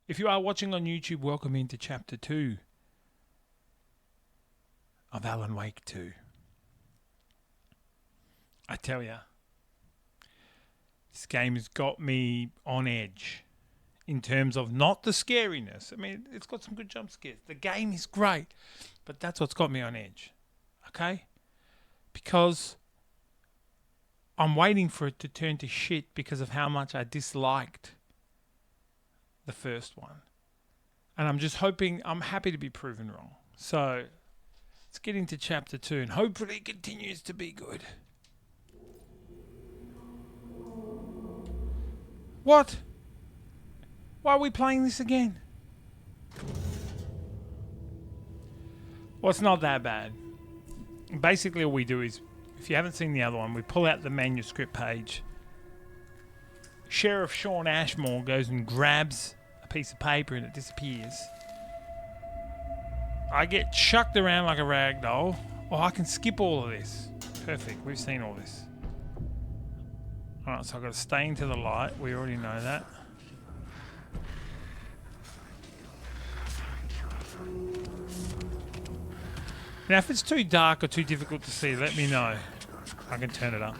If you are watching on YouTube, welcome into Chapter 2 of Alan Wake 2. I tell ya, this game has got me on edge in terms of not the scariness. I mean, it's got some good jump scares. The game is great, but that's what's got me on edge. Okay? Because I'm waiting for it to turn to shit because of how much I disliked the first one. And I'm just hoping, I'm happy to be proven wrong. So, let's get into Chapter 2 and hopefully it continues to be good. What? Why are we playing this again? Well, it's not that bad. Basically, all we do is, if you haven't seen the other one, we pull out the manuscript page. Sheriff Sean Ashmore goes and grabs a piece of paper and it disappears. I get chucked around like a rag doll. Oh, I can skip all of this. Perfect. We've seen all this. Alright, so I've got to stay into the light. We already know that. Now, if it's too dark or too difficult to see, let me know. I can turn it up.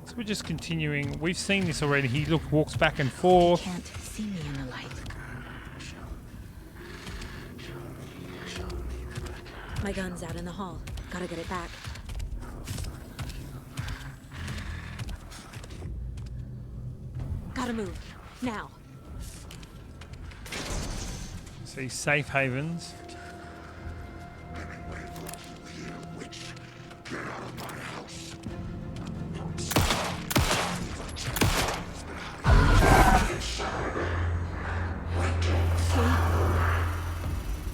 So we're just continuing. We've seen this already. He walks back and forth. Can't see me in the light. My gun's out in the hall. Gotta get it back. Gotta move. Now. See, safe havens. Get out of my house.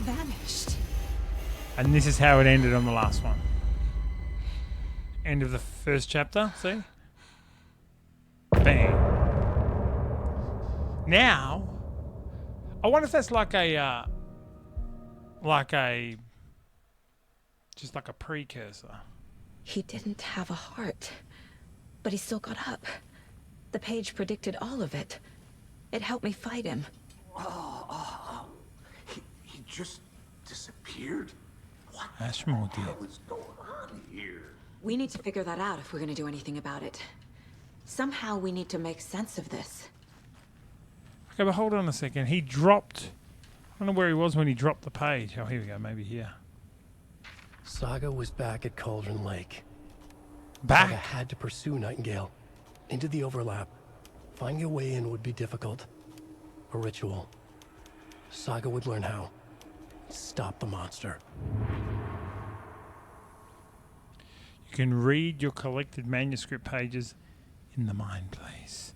Vanished. And this is how it ended on the last one. End of the first chapter, see? Bang. Now, I wonder if that's like a, just like a precursor. He didn't have a heart, but he still got up. The page predicted all of it. It helped me fight him. He just disappeared? What Ashmore did. is going on here? We need to figure that out if we're gonna do anything about it. Somehow we need to make sense of this. Okay, but hold on a second. He dropped... I don't know where he was when he dropped the page. Oh, here we go. Maybe here. Saga was back at Cauldron Lake. Back? Saga had to pursue Nightingale. Into the overlap. Finding a way in would be difficult. A ritual. Saga would learn how. Stop the monster. You can read your collected manuscript pages in the mind place.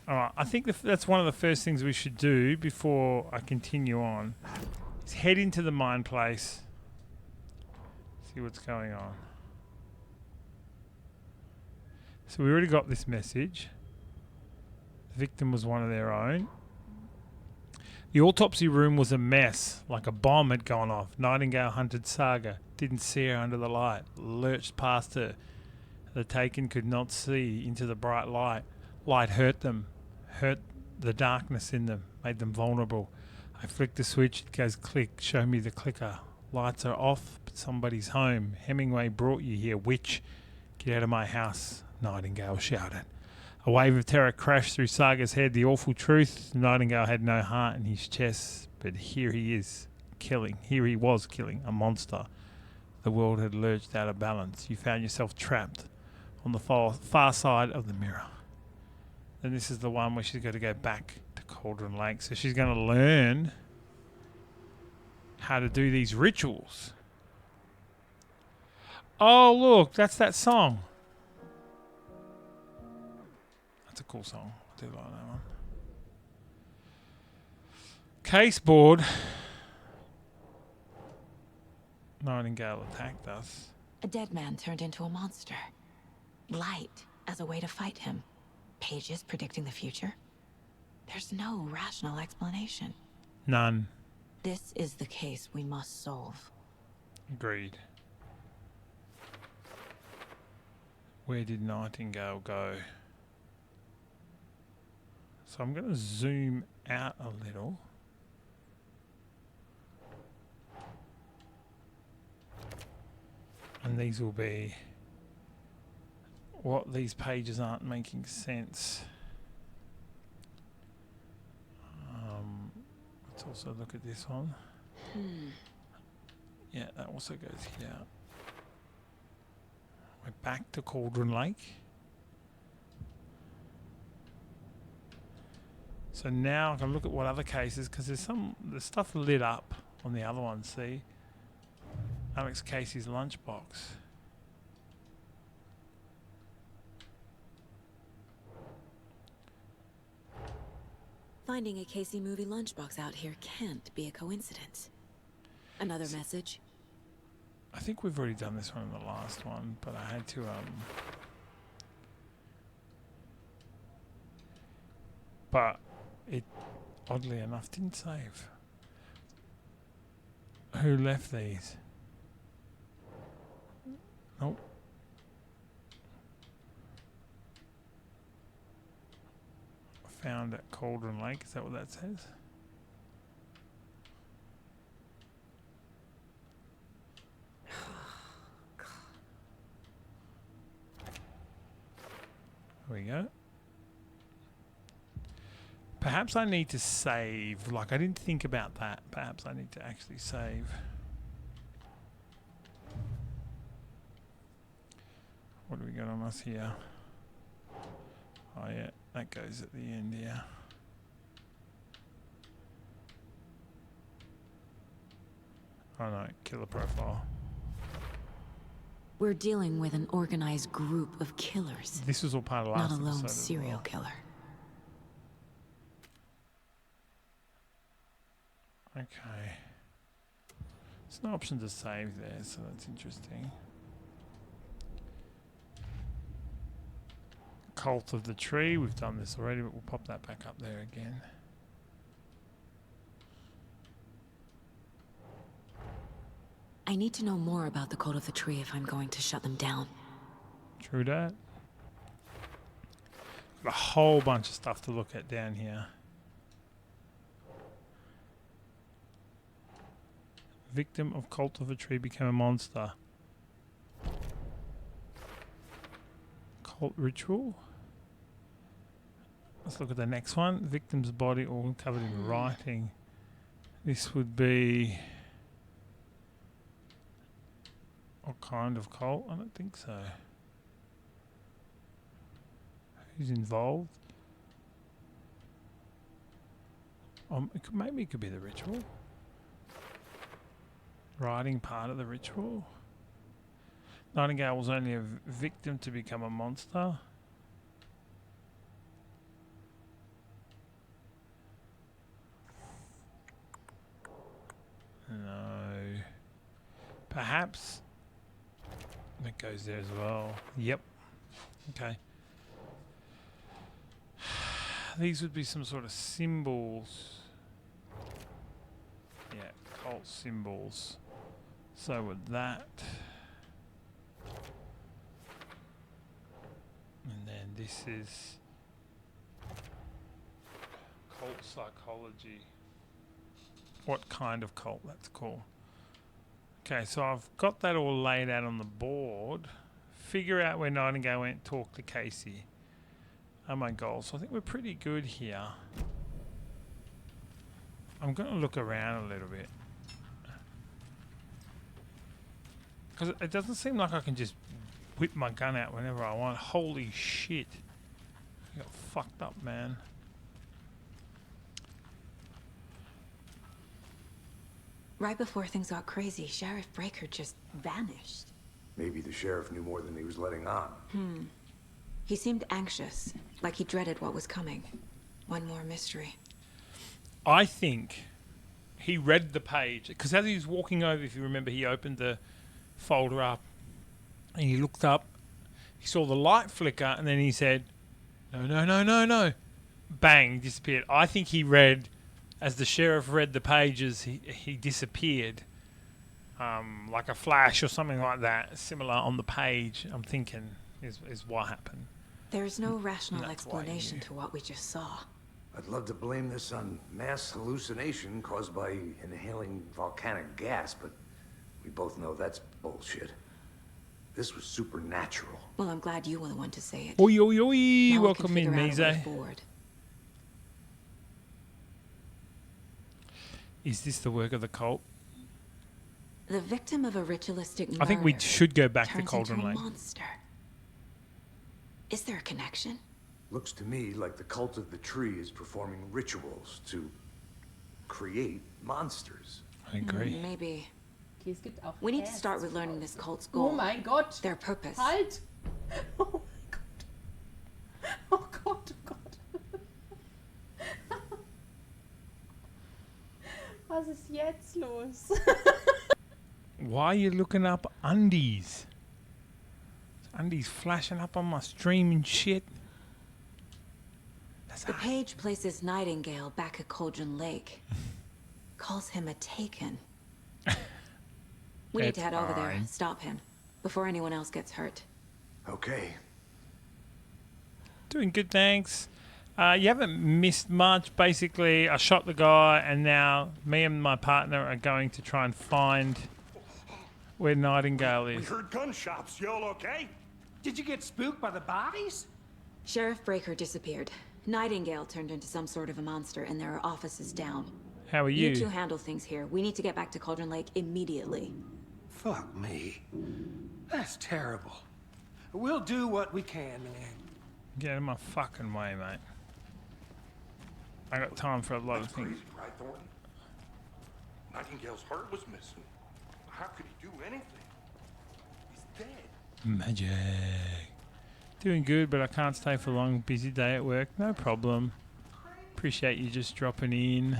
Alright, I think that's one of the first things we should do before I continue on. Is head into the mind place. See what's going on. So we already got this message. The victim was one of their own. The autopsy room was a mess, like a bomb had gone off. Nightingale hunted Saga, didn't see her under the light, lurched past her. The taken could not see into the bright light. Light hurt them, hurt the darkness in them, made them vulnerable. I flicked the switch, it goes click, show me the clicker. Lights are off, but somebody's home. Hemingway brought you here, witch. Get out of my house, Nightingale shouted. A wave of terror crashed through Saga's head. The awful truth, Nightingale had no heart in his chest, but here he is, killing. Here he was killing, a monster. The world had lurched out of balance. You found yourself trapped on the far side of the mirror. And this is the one where she's got to go back to Cauldron Lake. So she's going to learn how to do these rituals. Oh, look, that's that song. That's a cool song. I do like that one. Case board. Nightingale attacked us. A dead man turned into a monster. Light as a way to fight him. Pages predicting the future. There's no rational explanation. None. This is the case we must solve. Agreed. Where did Nightingale go? So I'm going to zoom out a little. And these will be what these pages aren't making sense. Let's also look at this one. Yeah, that also goes here. We're back to Cauldron Lake. So now I can look at what other cases, because there's stuff lit up on the other one, see? Alex Casey's lunchbox. Finding a Casey movie lunchbox out here can't be a coincidence. Another message? I think we've already done this one in the last one, but I had to but it oddly enough didn't save. Who left these? Nope. Found at Cauldron Lake, is that what that says? There we go. Perhaps I need to save. Like, I didn't think about that. Perhaps I need to actually save. What do we got on us here? Oh yeah, that goes at the end here. Oh no, killer profile. We're dealing with an organized group of killers. This was all part of last not a lone episode as serial well. killer. Okay. There's no option to save there, so that's interesting. Cult of the Tree, we've done this already, but we'll pop that back up there again. I need to know more about the Cult of the Tree if I'm going to shut them down. True that. Got a whole bunch of stuff to look at down here. Victim of Cult of a Tree became a monster. Cult ritual. Let's look at the next one. Victim's body all covered in writing. This would be... what kind of cult? I don't think so. Who's involved? Maybe it could be the ritual. Writing part of the ritual. Nightingale was only a victim to become a monster. No. Perhaps that goes there as well. Yep. Okay. These would be some sort of symbols. Yeah, cult symbols. So would that. And then this is cult psychology. What kind of cult? That's cool. Okay, so I've got that all laid out on the board. Figure out where Nightingale went and talk to Casey. Are my goals. So I think we're pretty good here. I'm going to look around a little bit. Because it doesn't seem like I can just whip my gun out whenever I want. Holy shit. I got fucked up, man. Right before things got crazy, Sheriff Breaker just vanished. Maybe the sheriff knew more than he was letting on. He seemed anxious, like he dreaded what was coming. One more mystery. I think he read the page. Because as he was walking over, if you remember, he opened the folder up and he looked up. He saw the light flicker and then he said, no, no, no, no, no. Bang, he disappeared. I think he read... as the sheriff read the pages, he disappeared. Like a flash or something like that, similar on the page, I'm thinking, is what happened. There's no rational that's why explanation you- to what we just saw. I'd love to blame this on mass hallucination caused by inhaling volcanic gas, but we both know that's bullshit. This was supernatural. Well, I'm glad you were the one to say it. Oi, oi, oi. Now we can Welcome in, figure out a way Mize. forward. Is this the work of the cult? The victim of a ritualistic murder I think we should go back to turns Cauldron into a Lake. monster. Is there a connection? Looks to me like the cult of the tree is performing rituals to create monsters. I agree. Maybe. Okay, es gibt auch We need to Tests. start with learning this cult's Oh goal. mein Gott. Their purpose. Halt. Oh mein Gott. Oh Gott, oh Gott. Was ist jetzt los? Why are you looking up undies? Undies flashing up on my stream and shit. That's The page places Nightingale back at Cauldron Lake. Calls him a taken. We need It's to head over there fine. and stop him before anyone else gets hurt. Okay. Doing good, thanks. You haven't missed much. Basically, I shot the guy, and now me and my partner are going to try and find where Nightingale We is. heard gunshots. You all okay? Did you get spooked by the bodies? Sheriff Breaker disappeared. Nightingale turned into some sort of a monster, and there are offices down. How are You two you? handle things here. We need to get back to Cauldron Lake immediately. Fuck me. That's terrible. We'll do what we can, man. Get out of my fucking way, mate. I got time for a lot of things. Crazy, right, Thornton? Nightingale's heart was missing. How could he do anything? He's dead. Magic. Doing good, but I can't stay for long. Busy day at work. No problem. Appreciate you just dropping in.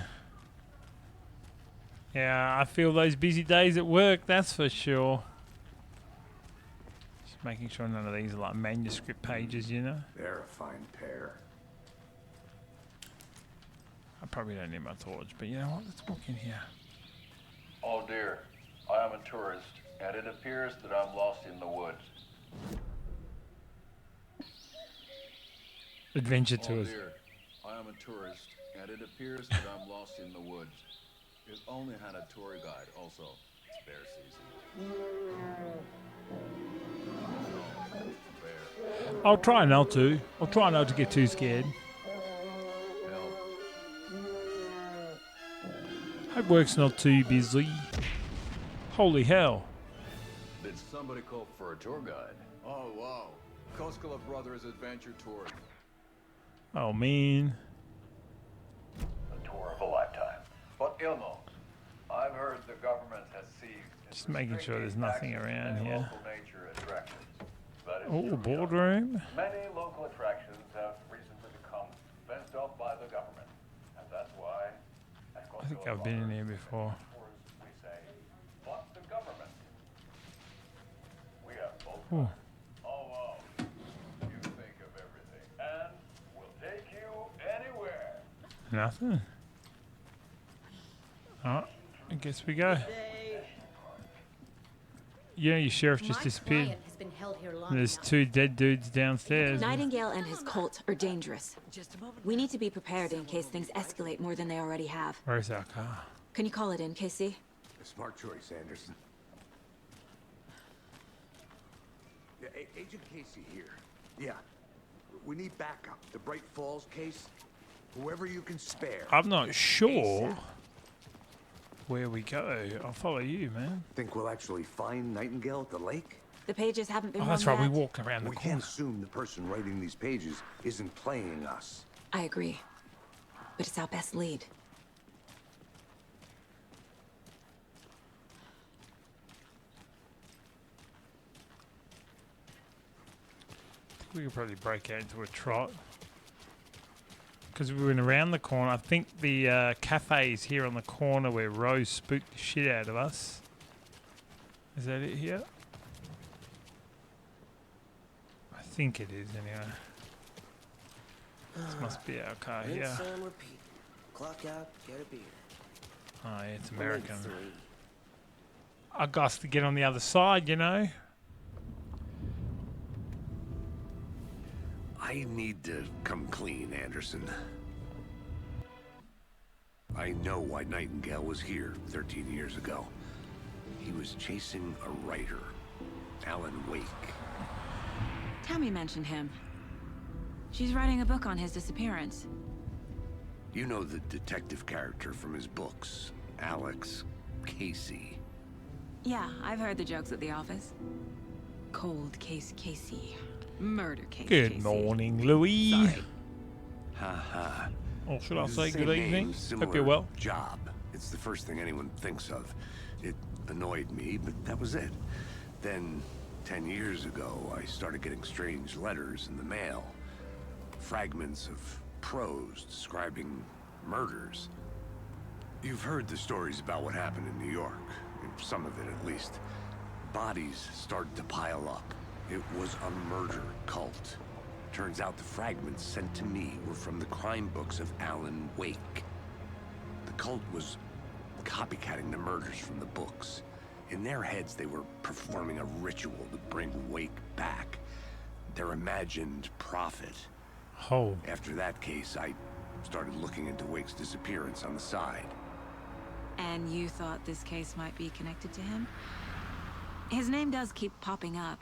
Yeah, I feel those busy days at work, that's for sure. Just making sure none of these are like manuscript pages, you know? They're a fine pair. I probably don't need my torch, but you know what? Let's walk in here. Oh dear, I am a tourist, and it appears that I'm lost in the woods. Adventure Oh tours. dear, I am a tourist, and it appears that I'm lost in the woods. It only had a tour guide, also. It's bear season. No, bear. I'll try not to. I'll try not to get too scared. Help. Hope work's not too busy. Holy hell. Did somebody call for a tour guide? Oh, wow. Koskela Brothers Adventure Tour. Oh, man. A tour of a lifetime. But Ilmo, I've heard the government has seized Just making sure there's nothing around many here. local nature attractions. That is Oh, true, boardroom. Many local attractions have recently become fenced off by the government, and that's why. I think I've been in here before. We say, fuck the government. We have both. Ooh. Oh wow, you think of everything, and we'll take you anywhere. Nothing. Oh, I guess we go. Yeah, your sheriff just disappeared. Has been held here long There's enough. 2 dead dudes downstairs. Nightingale and his cult are dangerous. We need to be prepared in case things escalate more than they already have. Where's our car? Can you call it in, Casey? A smart choice, Anderson. Yeah, Agent Casey here. Yeah. We need backup. The Bright Falls case. Whoever you can spare. I'm not sure ASAP. where we go. I'll follow you, man. Think we'll actually find Nightingale at the lake? The pages haven't been Oh, run that's right. We yet. walked around the We corner. can't assume the person writing these pages isn't playing us. I agree. But it's our best lead. We could probably break out into a trot. Because we went around the corner. I think the cafe is here on the corner where Rose spooked the shit out of us. Is that it here? I think it is anyway. This must be our car here. Rinse and repeat. Clock out, get a beer. Oh yeah, it's Or maybe American. 3. I got to get on the other side, you know. I need to come clean, Anderson. I know why Nightingale was here 13 years ago. He was chasing a writer, Alan Wake. Tammy mentioned him. She's writing a book on his disappearance. You know the detective character from his books, Alex Casey. Yeah, I've heard the jokes at the office. Cold case Casey. Murder case Good Casey. morning, Louis. Sorry. Ha. Or should I It's say the good same evening? name, Hope similar you're well. Job. It's the first thing anyone thinks of. It annoyed me, but that was it. Then, 10 years ago, I started getting strange letters in the mail. Fragments of prose describing murders. You've heard the stories about what happened in New York. Some of it, at least. Bodies started to pile up. It was a murder cult. Turns out the fragments sent to me were from the crime books of Alan Wake. The cult was copycatting the murders from the books. In their heads, they were performing a ritual to bring Wake back. Their imagined prophet. Oh. After that case, I started looking into Wake's disappearance on the side. And you thought this case might be connected to him? His name does keep popping up.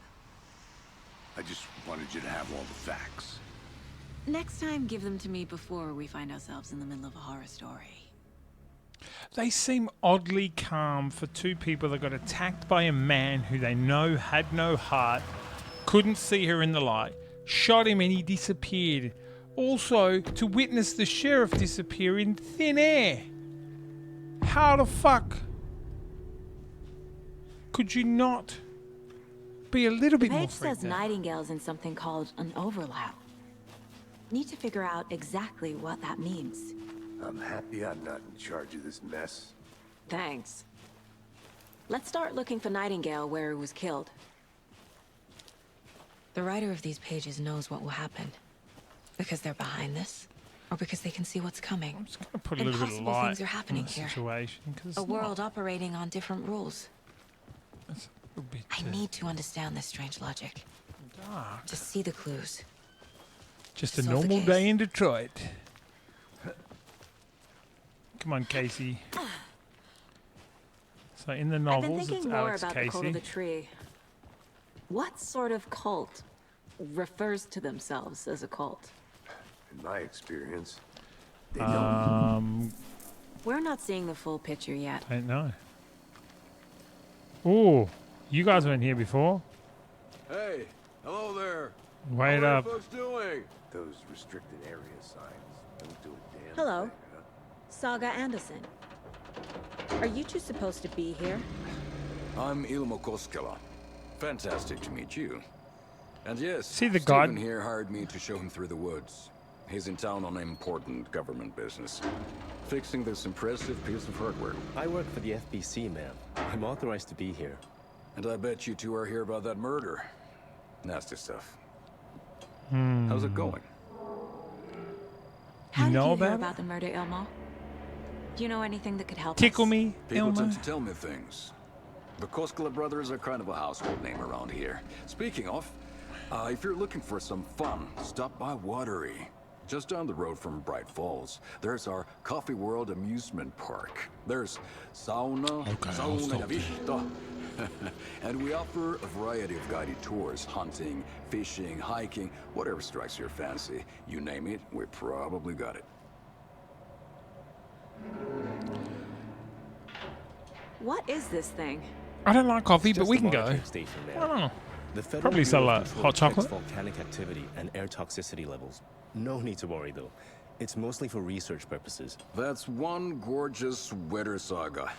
I just wanted you to have all the facts. Next time, give them to me before we find ourselves in the middle of a horror story. They seem oddly calm for two people that got attacked by a man who they know had no heart, couldn't see her in the light, shot him and he disappeared. Also, to witness the sheriff disappear in thin air. How the fuck could you not be a little The bit more page freaked says out? Nightingale's in something called an overlap. Need to figure out exactly what that means. I'm happy I'm not in charge of this mess. Thanks. Let's start looking for Nightingale where he was killed. The writer of these pages knows what will happen. Because they're behind this, or because they can see what's coming. I'm just going to put a little bit of Impossible light things are happening in the here. situation. 'Cause it's A world not- operating on different rules. it's a little bit I need to understand this strange logic. dark. To see the clues. Just a solve the normal case. day in Detroit. Come on, Casey. So in the I've been novels, it's thinking more Alex about the cult of the Casey. tree. What sort of cult refers to themselves as a cult? In my experience, they don't. We're not seeing the full picture yet. Don't know. Oh, you guys weren't here before. Hey, hello there. Wait How are up. you folks doing? Those restricted area signs don't do a damn Hello. thing, huh? Saga Anderson. Are you two supposed to be here? I'm Ilmo Koskela. Fantastic to meet you. And yes, See the Stephen god- here hired me to show him through the woods. He's in town on important government business, fixing this impressive piece of hardware. I work for the FBC, ma'am. I'm authorized to be here. And I bet you two are here about that murder. Nasty stuff. Hmm. How's it going? How did know you hear about it? about the murder, Ilmo? Do you know anything that could help Tickle us? me, People tend Elmo. to tell me things. The Koskela brothers are kind of a household name around here. Speaking of, if you're looking for some fun, stop by Watery. Just down the road from Bright Falls, there's our Coffee World amusement park. There's sauna, I'll sauna stop ja vihta. And we offer a variety of guided tours, hunting, fishing, hiking, whatever strikes your fancy. You name it, we probably got it. What is this thing? I don't like coffee, It's but just we a can go. monitoring station, I ma'am. don't know. The Federal Probably sell Bureau of hot Control chocolate. checks volcanic activity and air toxicity levels. No need to worry, though. It's mostly for research purposes. That's one gorgeous sweater saga.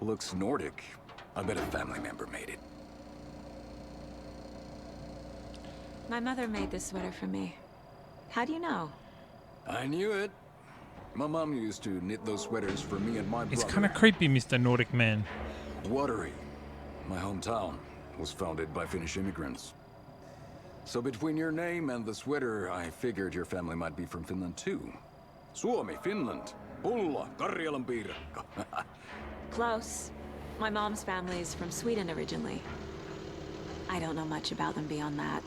Looks Nordic. I bet a family member made it. My mother made this sweater for me. How do you know? I knew it. My mom used to knit those sweaters for me and my It's brother. kind of creepy, Mr. Nordic Man. Watery, my hometown, was founded by Finnish immigrants. So between your name and the sweater, I figured your family might be from Finland too. Suomi, Finland. Pulla, Karjalan piirakka. Close. My mom's family is from Sweden originally. I don't know much about them beyond that.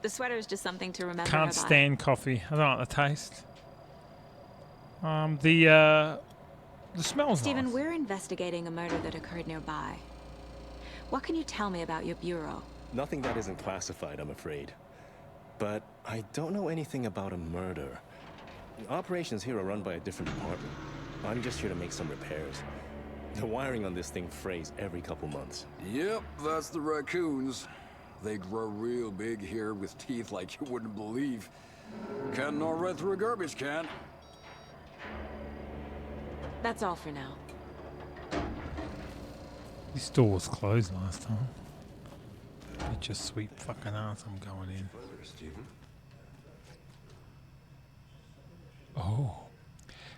The sweater is just something to remember her Can't by. stand coffee. I don't like the taste. The smell's Stephen, nice. we're investigating a murder that occurred nearby. What can you tell me about your bureau? Nothing that isn't classified, I'm afraid. But I don't know anything about a murder. Operations here are run by a different department. I'm just here to make some repairs. The wiring on this thing frays every couple months. Yep, that's the raccoons. They grow real big here with teeth like you wouldn't believe. Can't gnaw right through a garbage can. That's all for now. This door was closed last time. It's just sweet fucking ass I'm going in. Oh.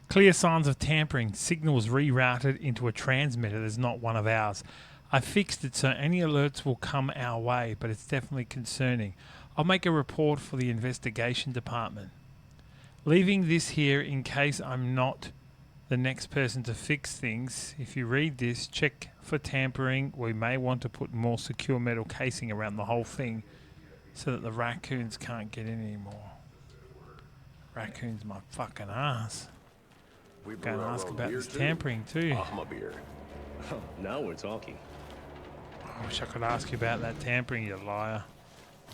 Clear signs of tampering. Signals rerouted into a transmitter that's not one of ours. I fixed it so any alerts will come our way, but it's definitely concerning. I'll make a report for the investigation department. Leaving this here in case I'm not the next person to fix things. If you read this, check for tampering. We may want to put more secure metal casing around the whole thing so that the raccoons can't get in anymore. Raccoons my fucking ass. We Going to brought our ask own about beer this too. tampering too. I'm a beer. Oh, now we're talking. I wish I could ask you about that tampering, you liar.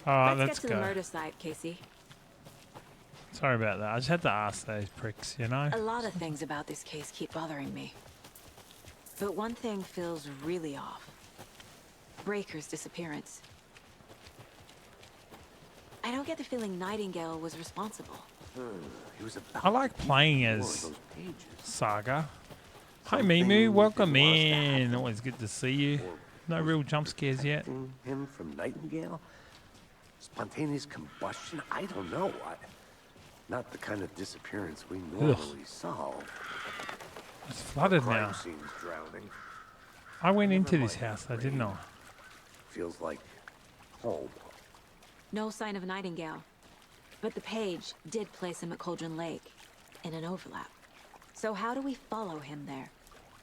Alright, let's get to the go. murder site, Casey. Sorry about that. I just had to ask those pricks, you know? A lot of things about this case keep bothering me. But one thing feels really off. Breaker's disappearance. I don't get the feeling Nightingale was responsible. He was about I like playing more as of those pages. Saga. Hi Something Mimu, welcome he lost in. after. Always good to see you. No real jump scares yet. Him from Nightingale? Spontaneous combustion? I don't know. Not the kind of disappearance we normally solve. It's flooded Crime now. scene's drowning. I went into Never this mind house, the I didn't rain. know. Feels like home. No sign of Nightingale. But the page did place him at Cauldron Lake, in an overlap. So how do we follow him there?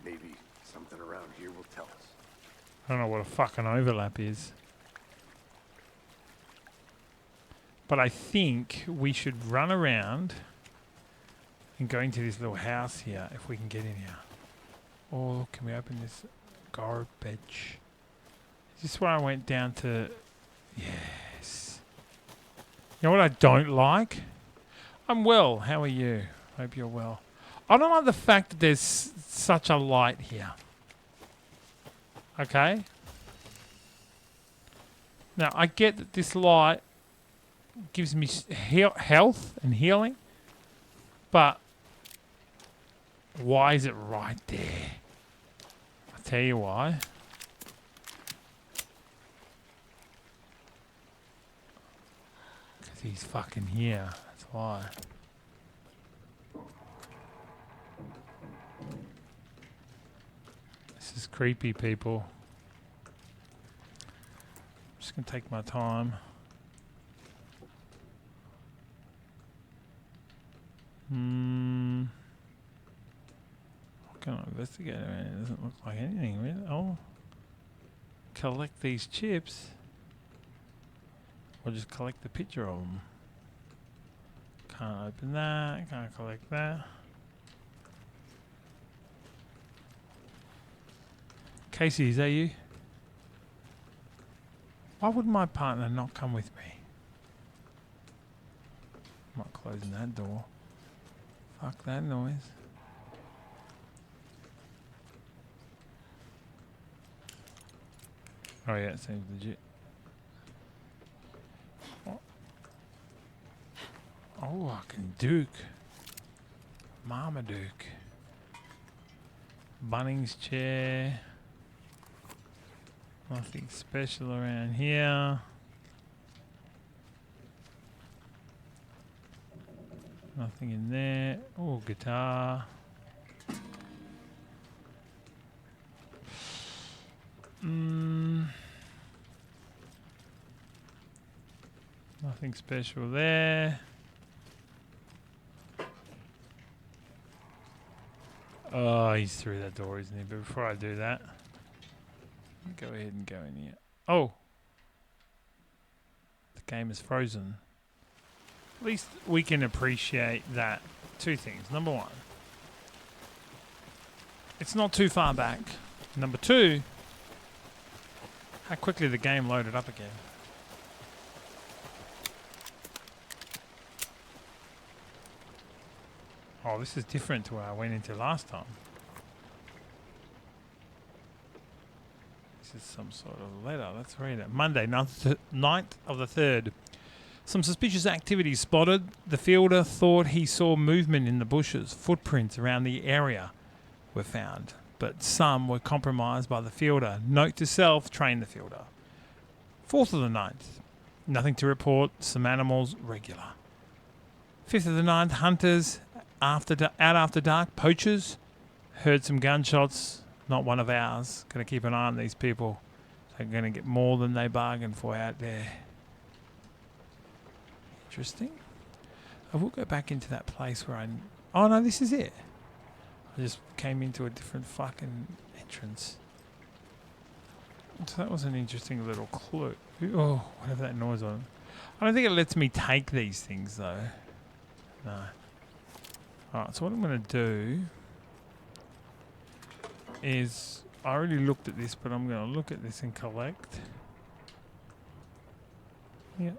Maybe something around here will tell us. I don't know what a fucking overlap is. But I think we should run around and go into this little house here if we can get in here. Or can we open this garbage? Is this where I went down to... Yes. You know what I don't like? I'm well. How are you? Hope you're well. I don't like the fact that there's such a light here. Okay? Now, I get that this light gives me health and healing, but why is it right there? I'll tell you why. Because he's fucking here. That's why. This is creepy, people. I'm just going to take my time. What can I investigate? I mean, it doesn't look like anything, really. Oh. Collect these chips. Or just collect the picture of them. Can't open that. Can't collect that. Casey, is that you? Why would my partner not come with me? I'm not closing that door. Fuck that noise. Oh yeah, it seems legit. Oh, I can Duke. Marmaduke. Bunnings chair. Nothing special around here. Nothing in there. Oh, guitar. Nothing special there. Oh, he's through that door, isn't he? But before I do that, go ahead and go in here. Oh! The game is frozen. At least we can appreciate that. Two things. Number one, It's not too far back. Number 2, how quickly the game loaded up again. Oh, this is different to where I went into last time. This is some sort of letter. Let's read it. Monday, 9th of the 3rd. Some suspicious activity spotted. The fielder thought he saw movement in the bushes. Footprints around the area were found, but some were compromised by the fielder. Note to self, train the fielder. 4th of the 9th. Nothing to report. Some animals regular. 5th of the 9th. Hunters out after dark. Poachers. Heard some gunshots. Not one of ours. Going to keep an eye on these people. They're going to get more than they bargained for out there. Interesting. I will go back into that place where I... Oh, no, this is it. I just came into a different fucking entrance. So that was an interesting little clue. Oh, whatever that noise was. I don't think it lets me take these things, though. No. Alright, so what I'm going to do is... I already looked at this, but I'm going to look at this and collect. Yeah.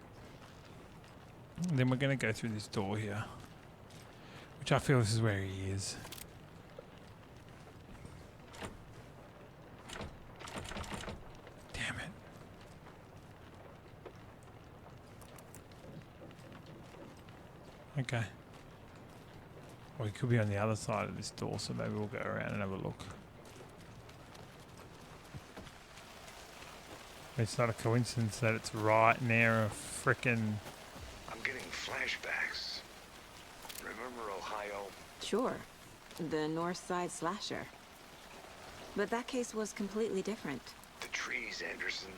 And then we're going to go through this door here. Which I feel this is where he is. Damn it. Okay. Well, he could be on the other side of this door, so maybe we'll go around and have a look. It's not a coincidence that it's right near a frickin'... I'm getting flashbacks. Remember Ohio? Sure. The North Side slasher. But that case was completely different. The trees, Anderson.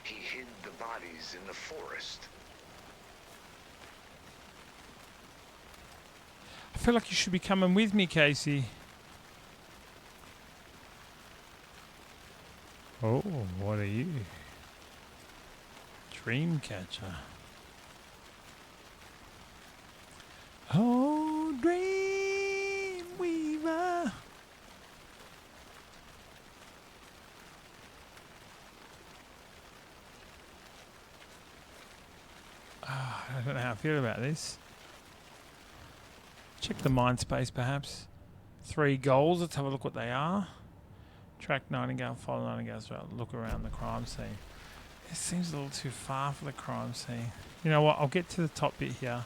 He hid the bodies in the forest. I feel like you should be coming with me, Casey. Oh, what are you? Dreamcatcher. Oh, Dreamweaver. I don't know how I feel about this. Check the mind space, perhaps. 3 goals. Let's have a look what they are. Track Nightingale, follow Nightingale's route, look around the crime scene. It seems a little too far for the crime scene. You know what? I'll get to the top bit here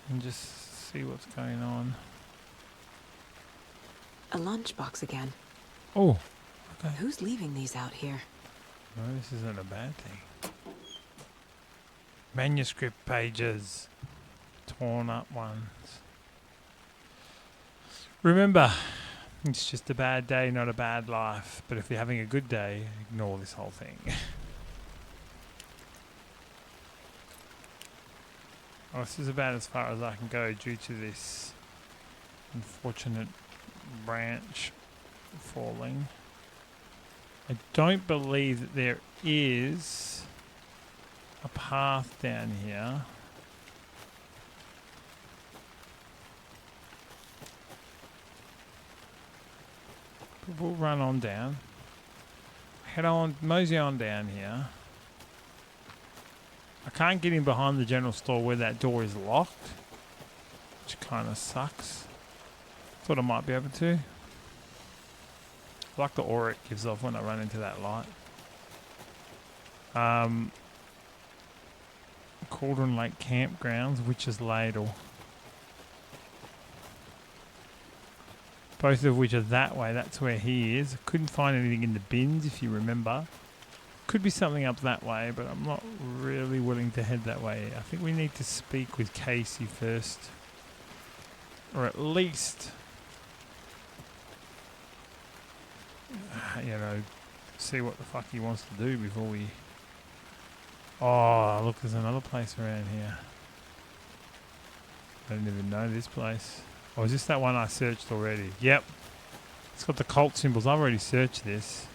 and just see what's going on. A lunchbox again. Oh, okay. Who's leaving these out here? No, this isn't a bad thing. Manuscript pages. Torn up ones. Remember, it's just a bad day, not a bad life. But if you're having a good day, ignore this whole thing. Oh, this is about as far as I can go due to this unfortunate branch falling. I don't believe that there is a path down here. But we'll run on down. Head on, mosey on down here. I can't get in behind the general store where that door is locked, which kind of sucks. Thought I might be able to. I like the aura it gives off when I run into that light. Cauldron Lake campgrounds, Witch's Ladle. Both of which are that way. That's where he is. I couldn't find anything in the bins, if you remember. Could be something up that way, but I'm not really willing to head that way. I think we need to speak with Casey first. Or at least, you know, see what the fuck he wants to do before we... Oh, look, there's another place around here. I didn't even know this place. Oh, is this that one I searched already? Yep. It's got the cult symbols. I've already searched this.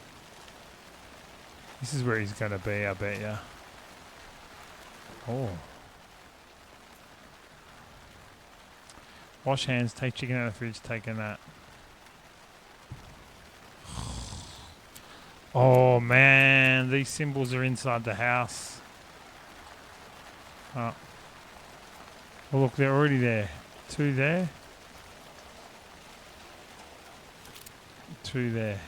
This is where he's going to be, I bet ya. Oh. Wash hands, take chicken out of the fridge, taking that. Oh man, these symbols are inside the house. Oh. Well, look, they're already there. 2 there. 2 there.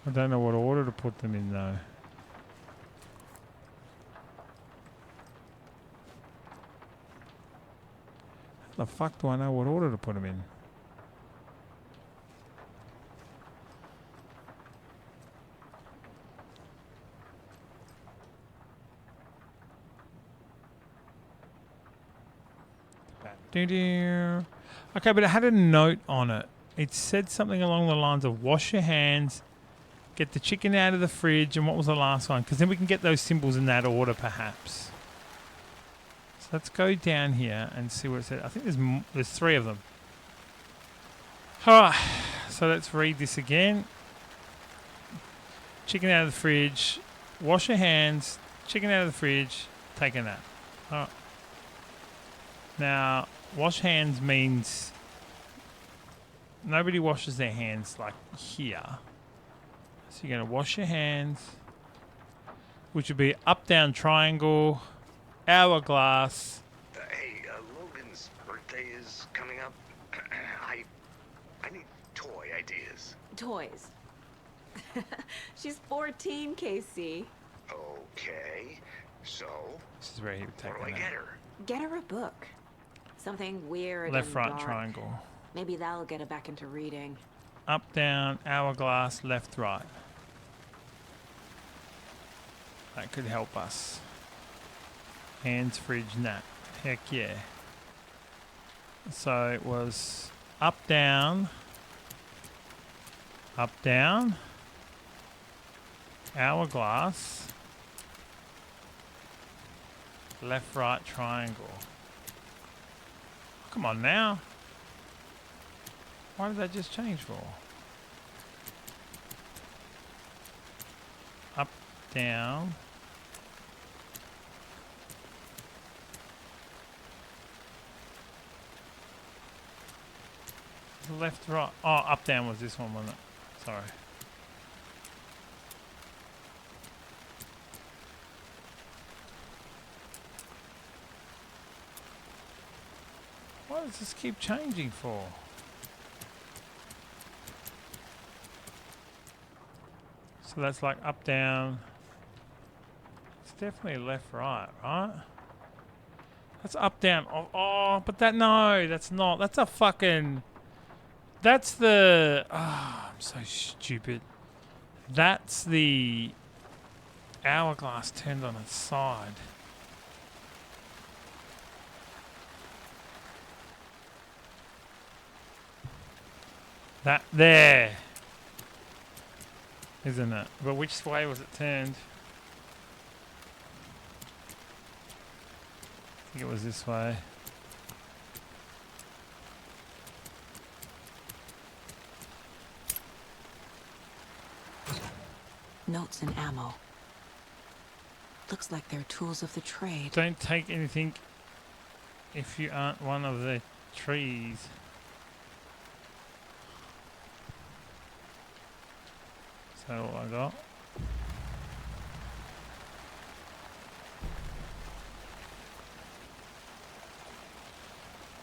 I don't know what order to put them in though. How the fuck do I know what order to put them in? Okay, but it had a note on it. It said something along the lines of wash your hands, get the chicken out of the fridge, and what was the last one? Because then we can get those symbols in that order, perhaps. So let's go down here and see what it said. I think there's 3 of them. Alright, so let's read this again. Chicken out of the fridge, wash your hands, chicken out of the fridge, take a nap. Alright. Now, wash hands means nobody washes their hands like here. So you're going to wash your hands, which would be up, down, triangle, hourglass. Hey, Logan's birthday is coming up. I need toy ideas. Toys. She's 14, Casey. Okay, so This is where he would take what do I a get nap. her? Get her a book. Something weird Left, and right, dark. triangle. Maybe that'll get her back into reading. Up, down, hourglass, left, right. That could help us. Hands, fridge, nap. Heck yeah. So it was up, down, hourglass, left, right, triangle. Come on now. Why did that just change for? Up, down. Left, right. Oh, up, down was this one, wasn't it? Sorry. Why does this keep changing for? So that's like up, down. It's definitely left, right, right? That's up, down. Oh, but that, no, that's not. That's a fucking... That's the... Oh, I'm so stupid. That's the hourglass turned on its side. That there. Isn't it? But which way was it turned? I think it was this way. Notes and ammo. Looks like they're tools of the trade. Don't take anything if you aren't one of the trees. Is that all I got?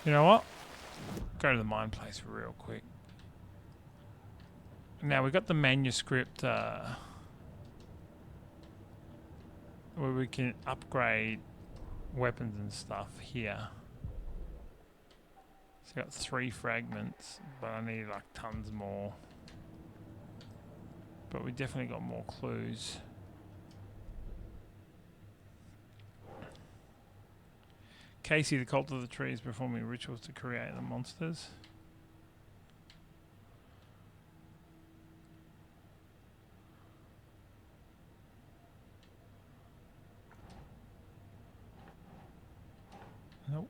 You know what? Go to the mine place real quick. Now we got the manuscript where we can upgrade weapons and stuff here. So I got 3 fragments, but I need like tons more. But we definitely got more clues. Casey, the cult of the tree, is performing rituals to create the monsters. Nope.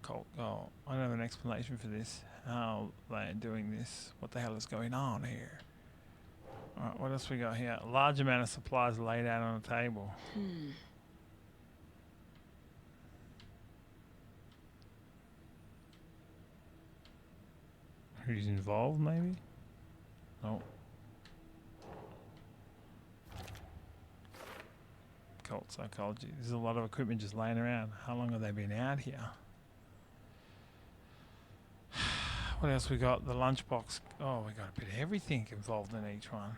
Cult. Oh, I don't have an explanation for this. How they're doing this. What the hell is going on here? Alright, what else we got here? A large amount of supplies laid out on a table. who's involved, maybe? Oh. Cult psychology. There's a lot of equipment just laying around. How long have they been out here? What else we got? The lunchbox. Oh, we got a bit of everything involved in each one.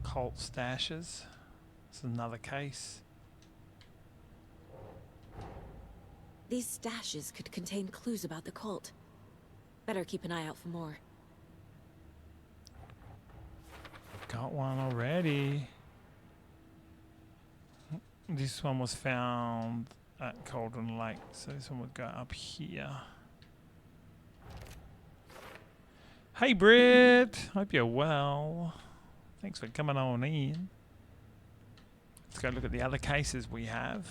Cult stashes. It's another case. These stashes could contain clues about the cult. Better keep an eye out for more. Got one already. This one was found at Cauldron Lake, so this one would go up here. Hey Britt, hope you're well. Thanks for coming on in. Let's go look at the other cases we have.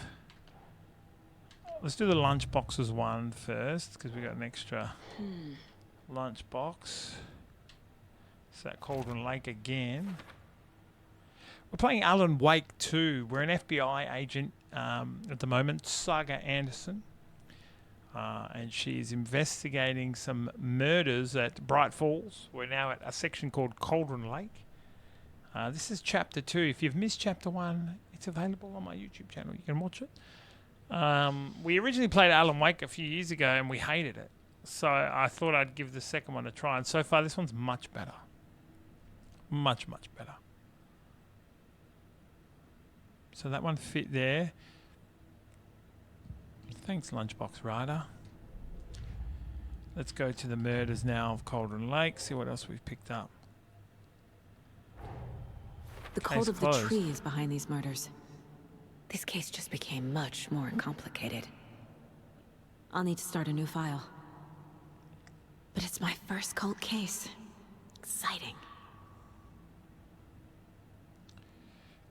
Let's do the lunch boxes one first, because we got an extra lunch box. It's at Cauldron Lake again. We're playing Alan Wake 2. We're an FBI agent at the moment, Saga Anderson. And she's investigating some murders at Bright Falls. We're now at a section called Cauldron Lake. This is chapter 2. If you've missed chapter 1, it's available on my YouTube channel. You can watch it. We originally played Alan Wake a few years ago and we hated it. So I thought I'd give the second one a try. And so far, this one's much better. Much, much better. So that one fit there. Thanks, Lunchbox Rider. Let's go to the murders now of Cauldron Lake, see what else we've picked up. The cult of the tree is behind these murders. This case just became much more complicated. I'll need to start a new file. But it's my first cult case. Exciting.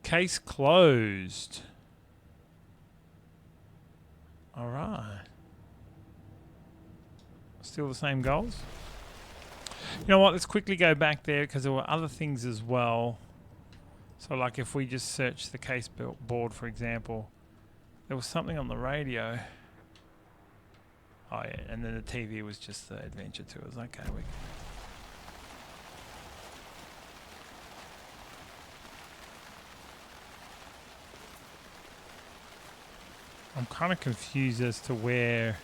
Case closed. All right. Still the same goals? You know what? Let's quickly go back there because there were other things as well. So like if we just search the case board, for example, there was something on the radio. Oh yeah, and then the TV was just the adventure tours. Okay, I'm kind of confused as to where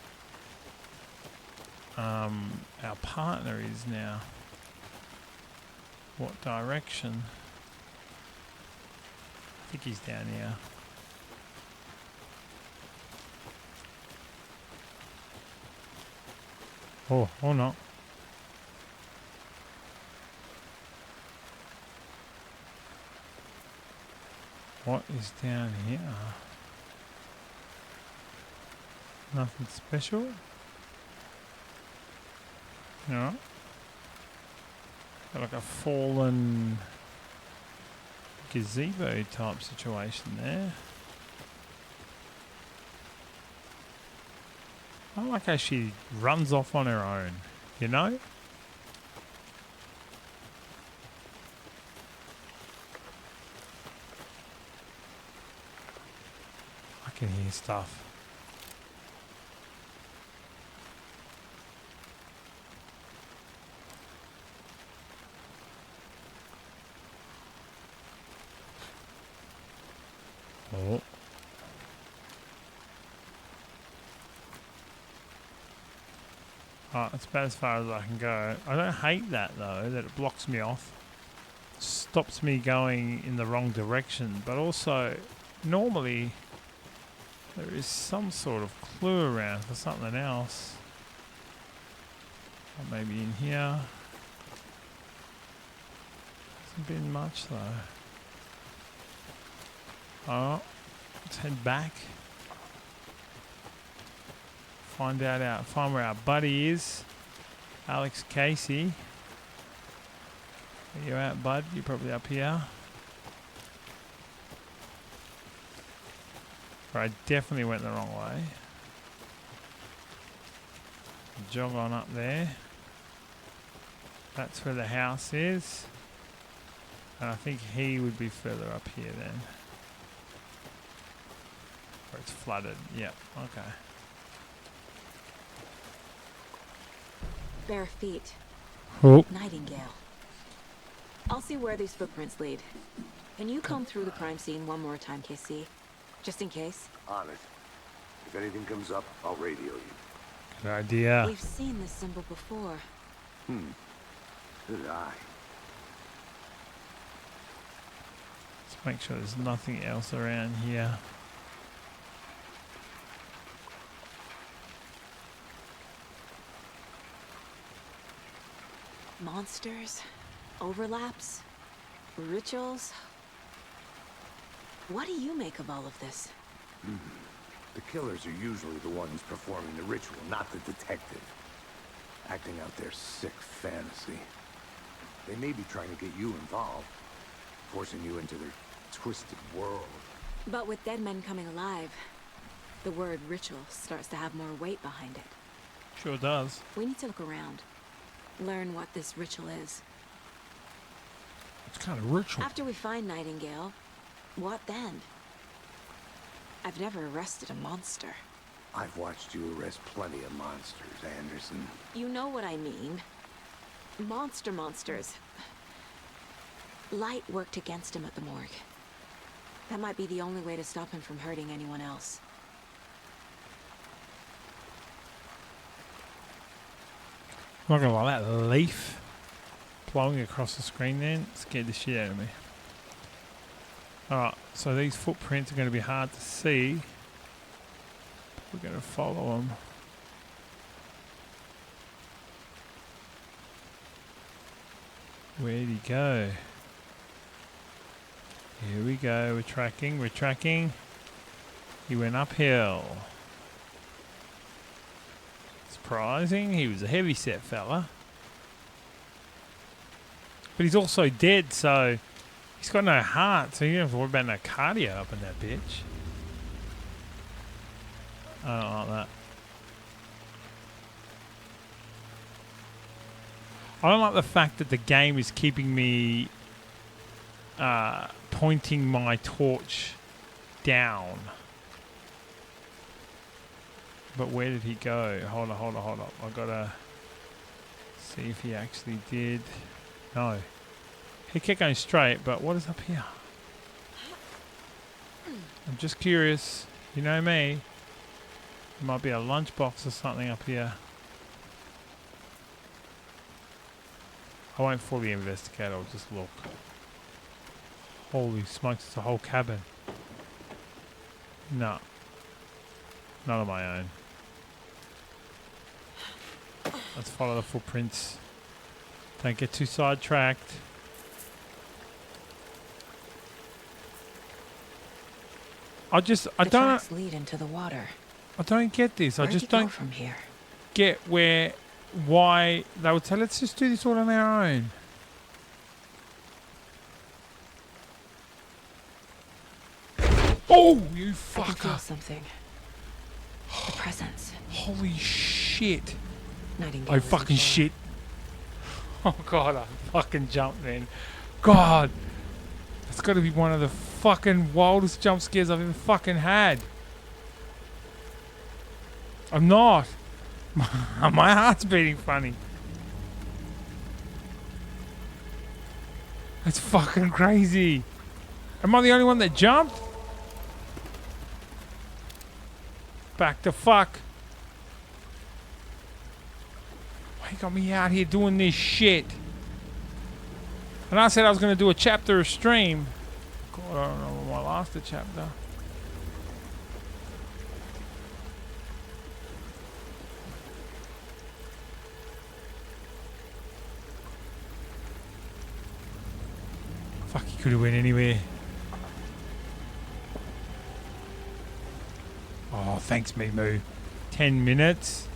our partner is now. What direction? I think he's down here. Oh, or not. What is down here? Nothing special? No. Got like a fallen gazebo type situation there. I like how she runs off on her own, you know? I can hear stuff. Oh. That's about as far as I can go. I don't hate that though, that it blocks me off. Stops me going in the wrong direction. But also, normally, there is some sort of clue around for something else. Or maybe in here. Hasn't been much though. Oh, let's head back. Find where our buddy is. Alex Casey. Where you at, bud? You're probably up here. I definitely went the wrong way. Jog on up there. That's where the house is. And I think he would be further up here then. Where it's flooded. Yep, okay. Bare feet. Oh. Nightingale. I'll see where these footprints lead. Can you comb through the crime scene one more time, KC? Just in case? On it. If anything comes up, I'll radio you. Good idea. We've seen this symbol before. Good eye. Let's make sure there's nothing else around here. Monsters, overlaps, rituals. What do you make of all of this? The killers are usually the ones performing the ritual, not the detective. Acting out their sick fantasy. They may be trying to get you involved, forcing you into their twisted world. But with dead men coming alive, the word ritual starts to have more weight behind it. Sure does. We need to look around. Learn what this ritual is. It's kind of ritual. After we find Nightingale, what then? I've never arrested a monster. I've watched you arrest plenty of monsters, Anderson. You know what I mean. Monsters. Light worked against him at the morgue. That might be the only way to stop him from hurting anyone else. I'm not gonna lie, that leaf blowing across the screen then scared the shit out of me. Alright, so these footprints are going to be hard to see. We're going to follow them. Where'd he go? Here we go, we're tracking. He went uphill. Surprising, he was a heavy-set fella. But he's also dead, so he's got no heart, so you don't have to worry about no cardio up in that bitch. I don't like that. I don't like the fact that the game is keeping me pointing my torch down. But where did he go? Hold on. I've got to see if he actually did. No. He kept going straight, but what is up here? I'm just curious. You know me. There might be a lunchbox or something up here. I won't fully investigate, I'll just look. Holy smokes, it's a whole cabin. No. Not on my own. Let's follow the footprints. Don't get too sidetracked. I don't lead into the water. I don't get this. I just don't from here. Get why they would say, let's just do this all on our own. Oh, you I can feel fucker. something. The presence. Holy shit. Nightingale Oh, is fucking in shit. Oh, God, I fucking jumped then. God. That's got to be one of the fucking wildest jump scares I've ever fucking had. I'm not. My heart's beating funny. That's fucking crazy. Am I the only one that jumped? Back to fuck. Why you got me out here doing this shit? And I said I was going to do a chapter of stream. God, I don't know when I lost the chapter. Fuck, he could have went anywhere. Oh, thanks, Mimu. 10 minutes.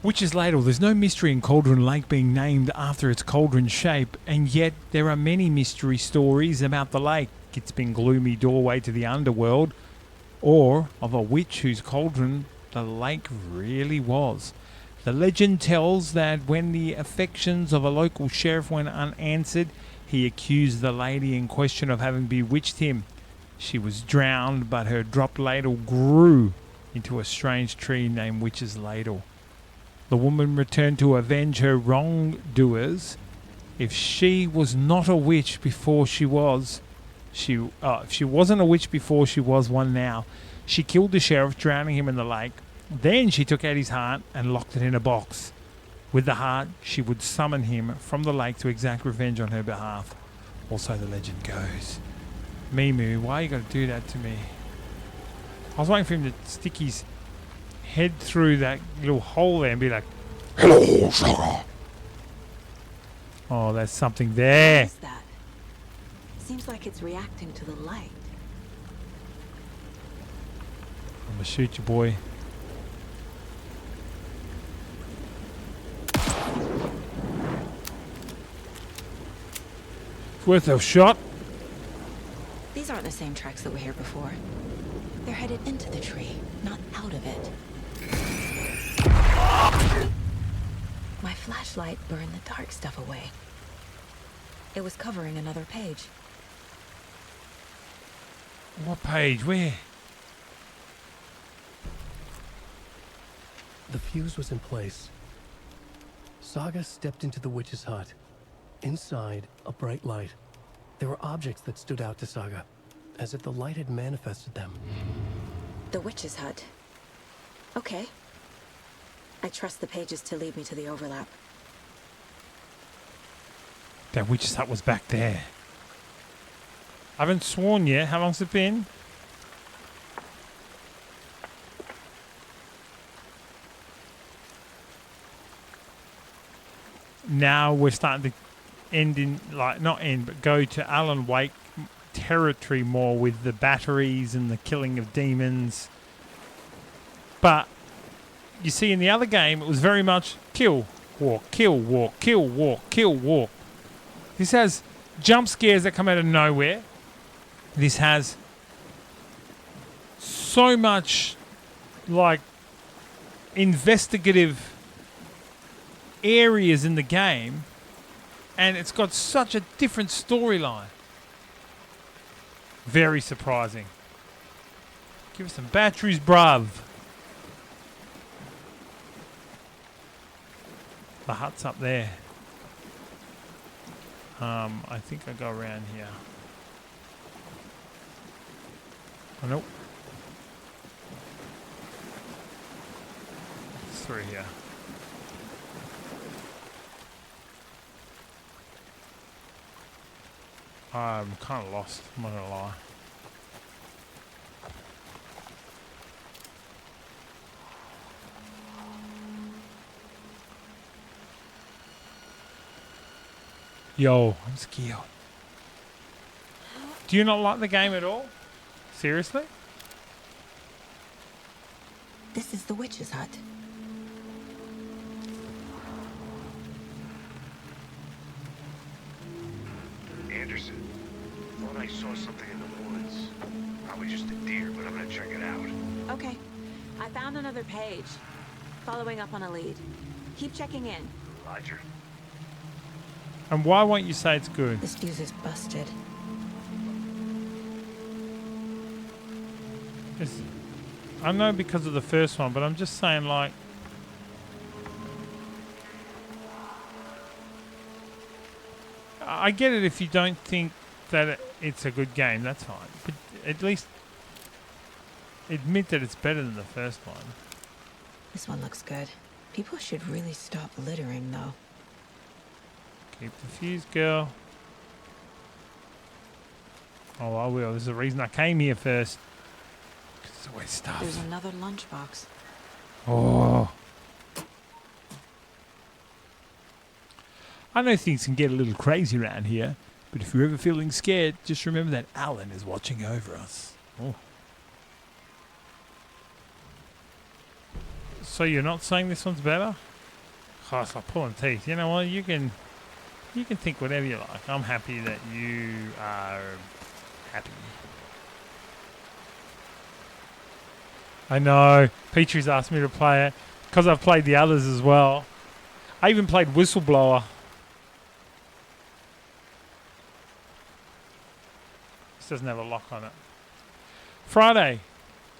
Witch's Ladle. There's no mystery in Cauldron Lake being named after its cauldron shape, and yet there are many mystery stories about the lake. It's been gloomy doorway to the underworld, or of a witch whose cauldron the lake really was. The legend tells that when the affections of a local sheriff went unanswered, he accused the lady in question of having bewitched him. She was drowned, but her dropped ladle grew into a strange tree named Witch's Ladle. The woman returned to avenge her wrongdoers. If she was not a witch before she was, if she wasn't a witch before she was one now, she killed the sheriff, drowning him in the lake. Then she took out his heart and locked it in a box. With the heart, she would summon him from the lake to exact revenge on her behalf. Also, the legend goes. Mimu, why you gotta do that to me? I was waiting for him to stick his head through that little hole there and be like, "Hello, Saga." Oh, there's something there. What is that? Seems like it's reacting to the light. I'm gonna shoot you, boy. It's worth a shot. These aren't the same tracks that were here before. They're headed into the tree, not out of it. My flashlight burned the dark stuff away. It was covering another page. What page? Where? The fuse was in place. Saga stepped into the witch's hut. Inside, a bright light. There were objects that stood out to Saga, as if the light had manifested them. The witch's hut. Okay. I trust the pages to lead me to the overlap. That witch's hut was back there. I haven't sworn yet. How long's it been? Now we're starting to end in, like, not end, but go to Alanwake territory more with the batteries and the killing of demons. But you see, in the other game, it was very much kill, walk, kill, walk, kill, walk, kill, walk. This has jump scares that come out of nowhere. This has so much, like, investigative areas in the game, and it's got such a different storyline. Very surprising. Give us some batteries, bruv. The hut's up there. I think I go around here. Oh, nope. It's through here. I'm kind of lost, I'm not gonna lie. Yo, I'm scared. Do you not like the game at all? Seriously? This is the witch's hut. Anderson, thought I saw something in the woods. Probably just a deer, but I'm gonna check it out. Okay. I found another page. Following up on a lead. Keep checking in. Roger. And why won't you say it's good? This fuse is busted. I know because of the first one, but I'm just saying, like, I get it if you don't think that it's a good game, that's fine. But at least admit that it's better than the first one. This one looks good. People should really stop littering, though. Keep the fuse, girl. Oh, I will. There's a reason I came here first. 'Cause there's always stuff. There's another lunchbox. Oh. I know things can get a little crazy around here, but if you're ever feeling scared, just remember that Alan is watching over us. Oh. So you're not saying this one's better? Oh, it's like pulling teeth. You know what? You can think whatever you like. I'm happy that you are happy. I know. Petrie's asked me to play it because I've played the others as well. I even played Whistleblower. This doesn't have a lock on it. Friday.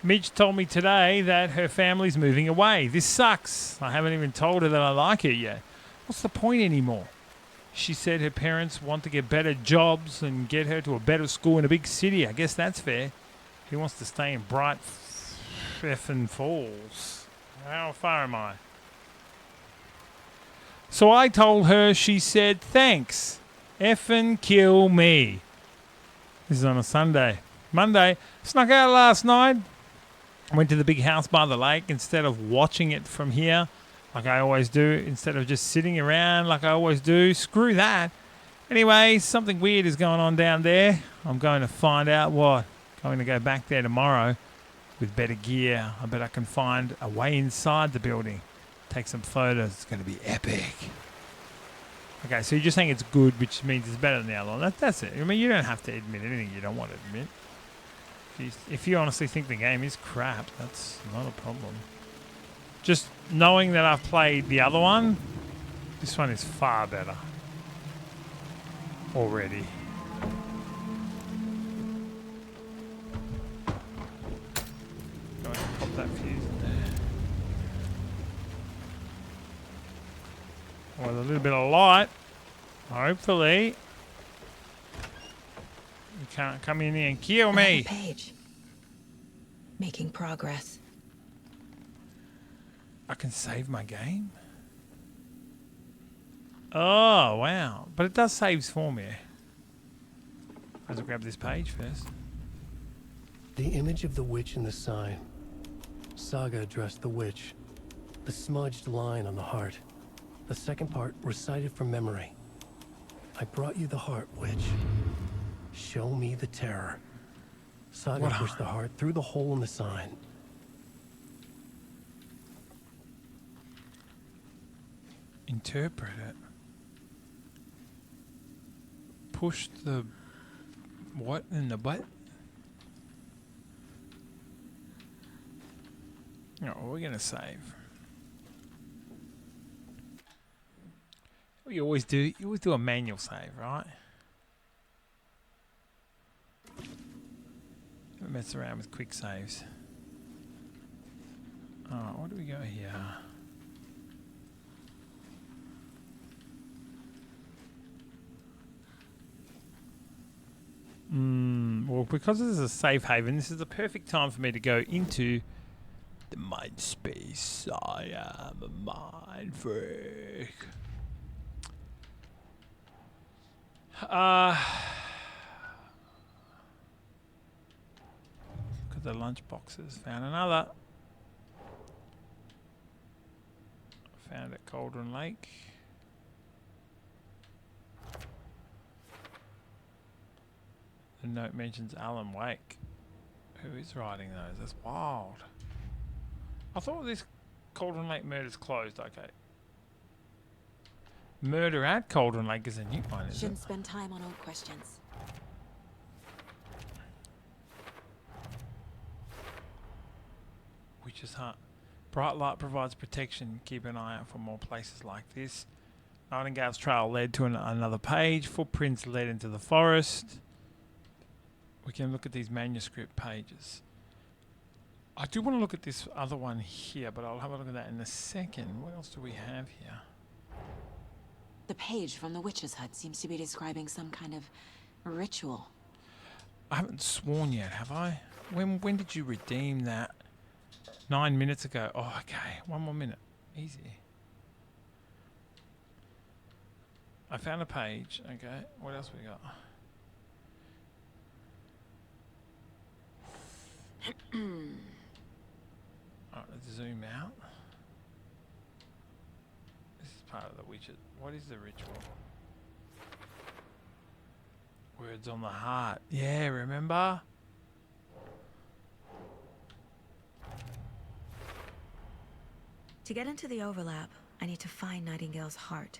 Midge told me today that her family's moving away. This sucks. I haven't even told her that I like her yet. What's the point anymore? She said her parents want to get better jobs and get her to a better school in a big city. I guess that's fair. He wants to stay in Bright effing Falls. How far am I? So I told her, she said, thanks. Effing kill me. This is on a Sunday. Monday, snuck out last night. Went to the big house by the lake instead of watching it from here like I always do. Instead of just sitting around like I always do. Screw that. Anyway, something weird is going on down there. I'm going to find out what. Going to go back there tomorrow with better gear. I bet I can find a way inside the building. Take some photos. It's going to be epic. Okay, so you're just saying it's good, which means it's better than the other one. That's it. I mean, you don't have to admit anything you don't want to admit. If you honestly think the game is crap, that's not a problem. Just knowing that I've played the other one, this one is far better. Already. Go ahead and pop that fuse in there. With a little bit of light, hopefully. You can't come in here and kill me. Page. Making progress. I can save my game? Oh, wow. But it does saves for me. I'll grab this page first. The image of the witch in the sign. Saga addressed the witch. The smudged line on the heart. The second part recited from memory. I brought you the heart, witch. Show me the terror. Saga pushed the heart through the hole in the sign. Interpret it. Push the what in the butt? No, we're gonna save. You always do a manual save, right? Don't mess around with quick saves. Oh, where do we go here? Well, because this is a safe haven, this is the perfect time for me to go into the mind space. I am a mind freak. Got the lunch boxes. Found another. Found at Cauldron Lake. The note mentions alanwake. Who is writing those? That's wild. I thought this Cauldron Lake murder's closed. Okay. Murder at Cauldron Lake is a new one, isn't it? Shouldn't spend time on old questions. Witch's Hut. Bright light provides protection. Keep an eye out for more places like this. Nightingale's trail led to another page. Footprints led into the forest. We can look at these manuscript pages. I do want to look at this other one here, but I'll have a look at that in a second. What else do we have here? The page from the witch's hut seems to be describing some kind of ritual. I haven't sworn yet, have I? When did you redeem that? 9 minutes ago. Oh, okay. One more minute. Easy. I found a page. Okay. What else we got? Alright, let's zoom out. This is part of the witches. What is the ritual? Words on the heart. Yeah, remember? To get into the overlap, I need to find Nightingale's heart.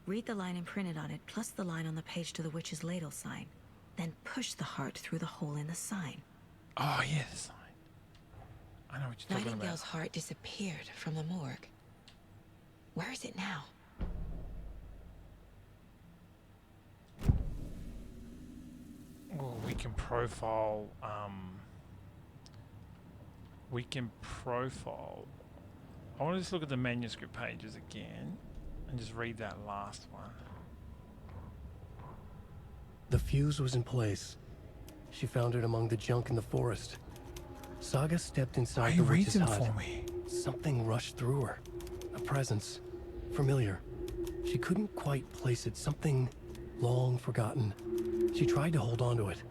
Read the line imprinted on it, plus the line on the page to the witch's ladle sign. Then push the heart through the hole in the sign. Oh, yeah, the sign. I know what you're talking about. Nightingale's heart disappeared from the morgue. Where is it now? Well, we can profile Weekend profile. I want to just look at the manuscript pages again and just read that last one. The fuse was in place. She found it among the junk in the forest. Saga stepped inside the witch's hut. For me. Something rushed through her. A presence. Familiar. She couldn't quite place it. Something long forgotten. She tried to hold on to it,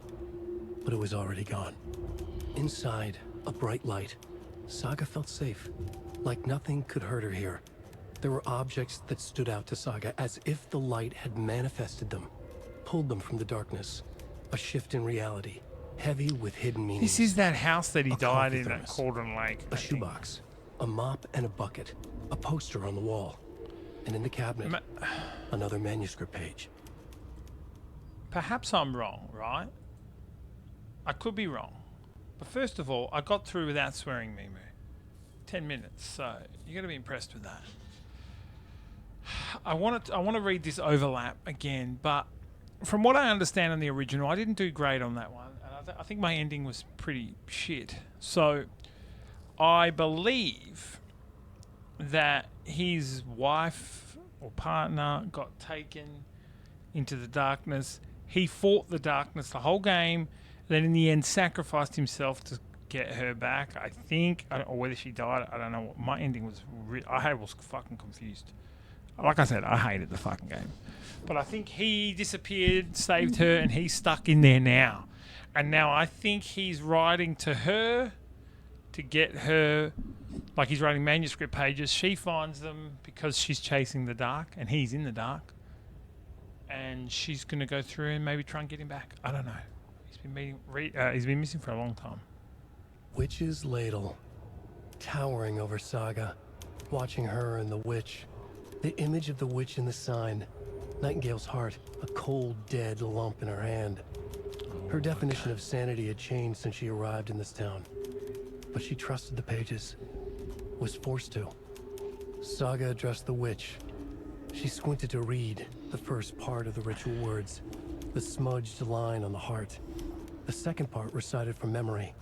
but it was already gone. Inside, a bright light. Saga felt safe. Like nothing could hurt her here. There were objects that stood out to Saga as if the light had manifested them, pulled them from the darkness. A shift in reality, heavy with hidden meanings. This is that house that he died in at thermos, Cauldron Lake. a shoebox, a mop and a bucket, a poster on the wall, and in the cabinet, another manuscript page. Perhaps I'm wrong, right? I could be wrong. But first of all, I got through without swearing, Mimu. 10 minutes, so you got to be impressed with that. I want to read this overlap again, but from what I understand in the original, I didn't do great on that one. And I think my ending was pretty shit. So I believe that his wife or partner got taken into the darkness. He fought the darkness the whole game, then in the end sacrificed himself to get her back. I think, I don't know whether she died. I don't know. My ending was, I was fucking confused. Like I said, I hated the fucking game. But I think he disappeared, saved her, and he's stuck in there now. And now I think he's writing to her to get her, like he's writing manuscript pages. She finds them because she's chasing the dark, and he's in the dark. And she's going to go through and maybe try and get him back. I don't know. He's been missing for a long time. Witch's ladle, towering over Saga, watching her and the witch. The image of the witch in the sign, Nightingale's heart, a cold, dead lump in her hand. Her definition of sanity had changed since she arrived in this town. But she trusted the pages, was forced to. Saga addressed the witch. She squinted to read the first part of the ritual words, the smudged line on the heart. The second part recited from memory,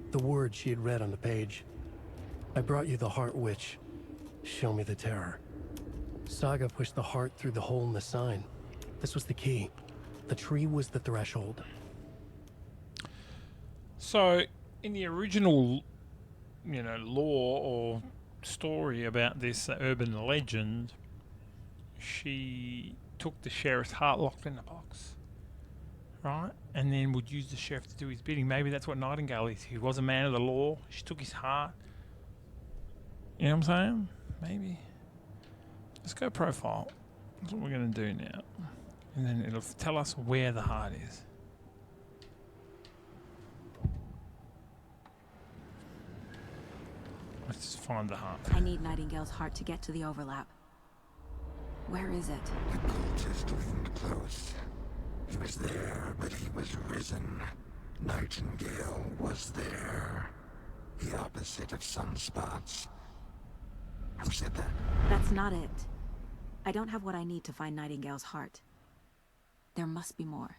the words she had read on the page. I brought you the heart, witch. Show me the terror. Saga pushed the heart through the hole in the sign. This was the key. The tree was the threshold. So, in the original, lore or story about this urban legend, she took the sheriff's heart locked in the box, right? And then would use the sheriff to do his bidding. Maybe that's what Nightingale is. He was a man of the law. She took his heart. You know what I'm saying? Maybe. Let's go profile. That's what we're going to do now. And then it'll tell us where the heart is. Let's find the heart. I need Nightingale's heart to get to the overlap. Where is it? The cultist leaned close. He was there, but he was risen. Nightingale was there. The opposite of sunspots. Who said that? That's not it. I don't have what I need to find Nightingale's heart. There must be more.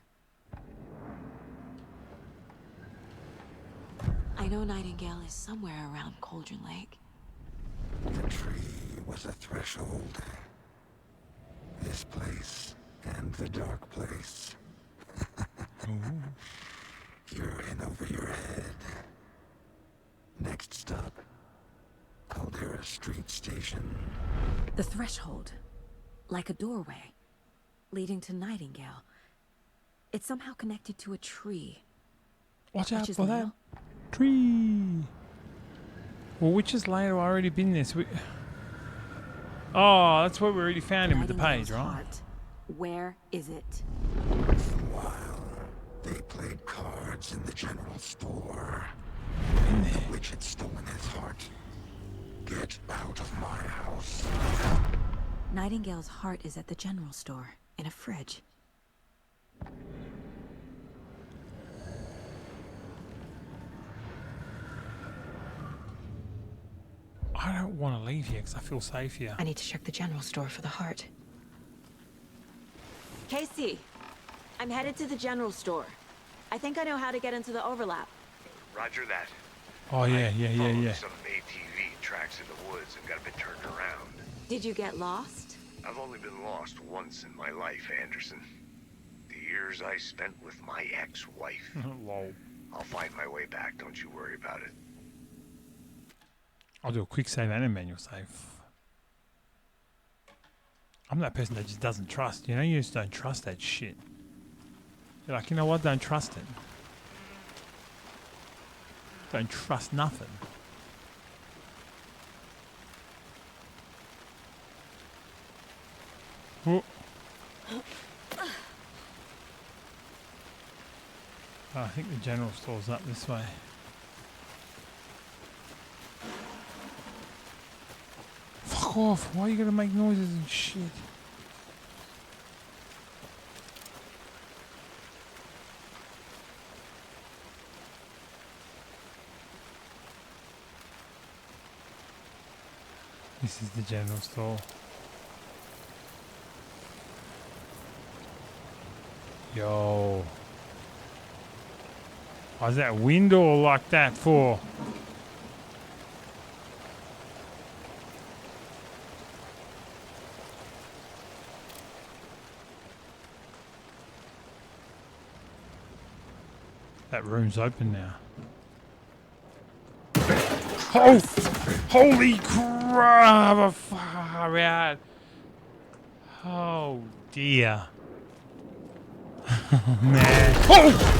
I know Nightingale is somewhere around Cauldron Lake. The tree was a threshold. This place and the dark place. You're in over your head. Next stop, Caldera Street Station. The threshold. Like a doorway. Leading to Nightingale. It's somehow connected to a tree. Watch out Witch's for that Lane? tree. Well, Witch's Lane, I've already been there. So oh, that's where we already found him with the page, right? Heart. Where is it? While they played cards in the general store, the witch had stolen his heart. Get out of my house. Nightingale's heart is at the general store, in a fridge. I don't want to leave here because I feel safe here. I need to check the general store for the heart. Casey, I'm headed to the general store. I think I know how to get into the overlap. Roger that. Oh, yeah. Some ATV tracks in the woods and got a bit turned around. Did you get lost? I've only been lost once in my life, Anderson. The years I spent with my ex-wife. Lol. I'll find my way back, don't you worry about it. I'll do a quick save and a manual save. I'm that person that just doesn't trust. You know, you just don't trust that shit. You're like, you know what? Don't trust it. Don't trust nothing. Oh. I think the general store's up this way. Fuck off. Why are you going to make noises and shit? This is the general store. Yo. Why's that window like that for? That room's open now. Oh! Holy crap! Far out. Oh dear. Oh man. Oh!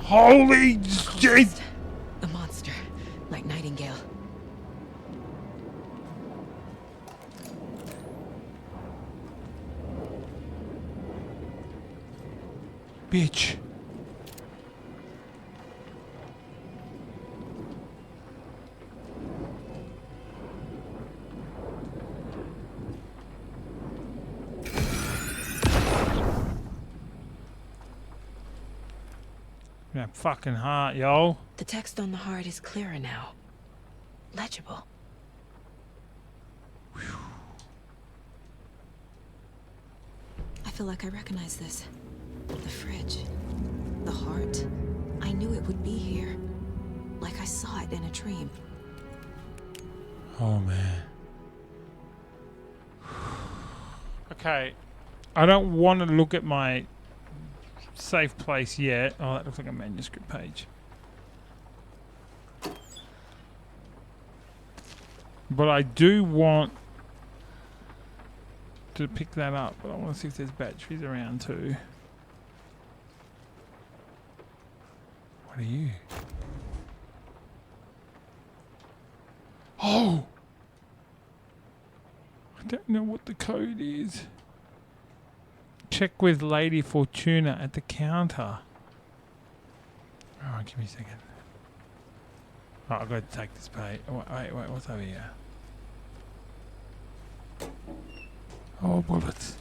Holy shit! A monster, like Nightingale. Bitch. That fucking heart, yo. The text on the heart is clearer now. Legible. Whew. I feel like I recognize this. The fridge. The heart. I knew it would be here. Like I saw it in a dream. Oh, man. Okay. I don't want to look at my safe place yet. Oh, that looks like a manuscript page. But I do want to pick that up. But I want to see if there's batteries around too. What are you? Oh! I don't know what the code is. Check with Lady Fortuna at the counter. Alright, give me a second. Oh, I've got to take this page. Oh, wait, what's over here? Oh, bullets.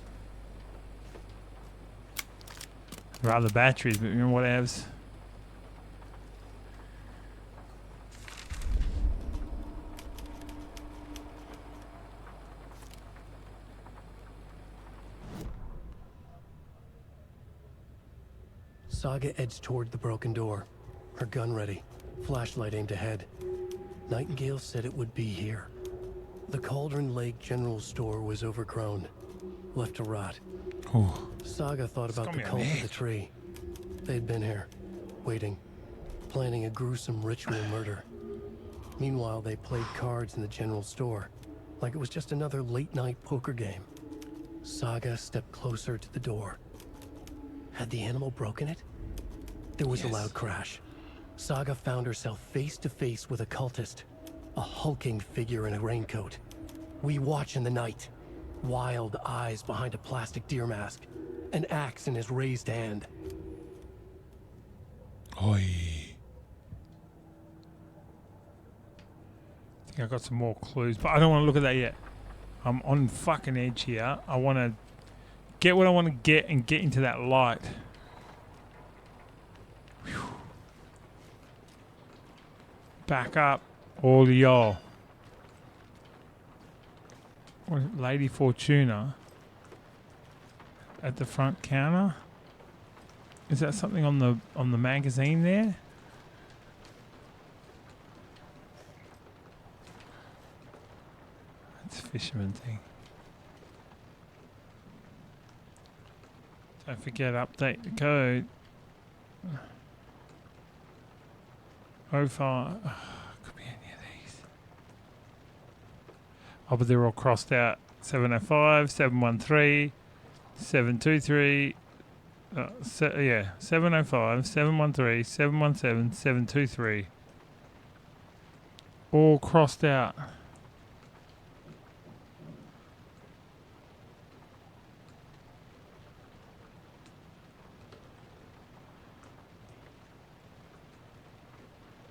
Rather batteries, but you know what else? Saga edged toward the broken door, her gun ready, flashlight aimed ahead. Nightingale said it would be here. The Cauldron Lake General Store was overgrown, left to rot. Ooh. Saga thought about the cult of the tree. They'd been here, waiting, planning a gruesome ritual murder. Meanwhile, they played cards in the general store, like it was just another late-night poker game. Saga stepped closer to the door. Had the animal broken it? There was a loud crash. Saga found herself face to face with a cultist, a hulking figure in a raincoat. We watch in the night, wild eyes behind a plastic deer mask, an axe in his raised hand. Oi. I think I got some more clues, but I don't want to look at that yet. I'm on fucking edge here. I want to get what I want to get and get into that light. Whew. Back up, all of y'all. Lady Fortuna. at the front counter. Is that something on the magazine there? That's a fisherman thing. Don't forget, update the code. 05. Could be any of these. Oh, but they're all crossed out. 705, 713, 723. 705, 713, 717, 723. All crossed out.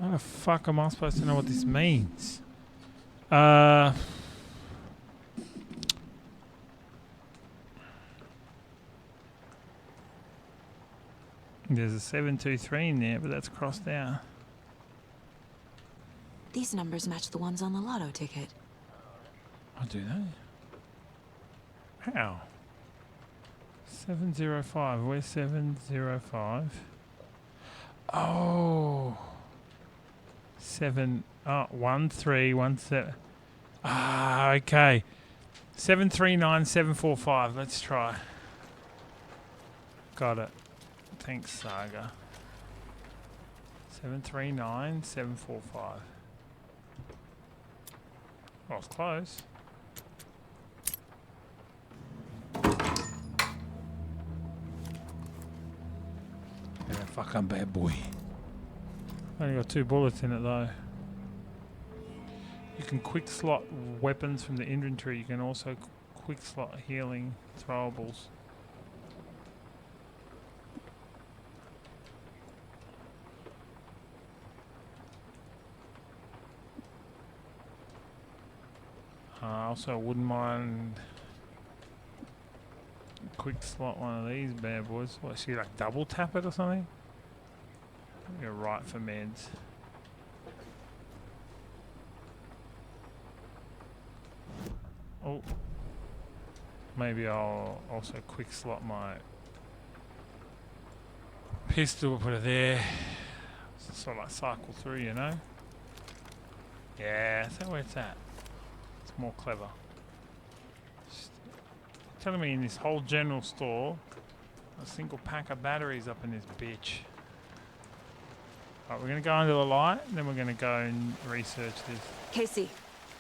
How the fuck am I supposed to know what this means? There's a 723 in there, but that's crossed out. These numbers match the ones on the lotto ticket. Oh, do they? How? 705. Where's 705? Oh. 1317. Ah, okay. 739745. Let's try. Got it. Thanks, Saga. 739745. Well, it's close. Yeah, fucking bad boy. Only got 2 bullets in it though. You can quick slot weapons from the inventory. You can also quick slot healing throwables. Also, wouldn't mind quick slot one of these bad boys. What, should you like double tap it or something? You're right for meds. Oh, maybe I'll also quick slot my pistol, put it there. Sort of like cycle through, you know? Yeah, is that where it's at? It's more clever. Just telling me in this whole general store, a single pack of batteries up in this bitch. Right, we're going to go under the light, and then we're going to go and research this. Casey,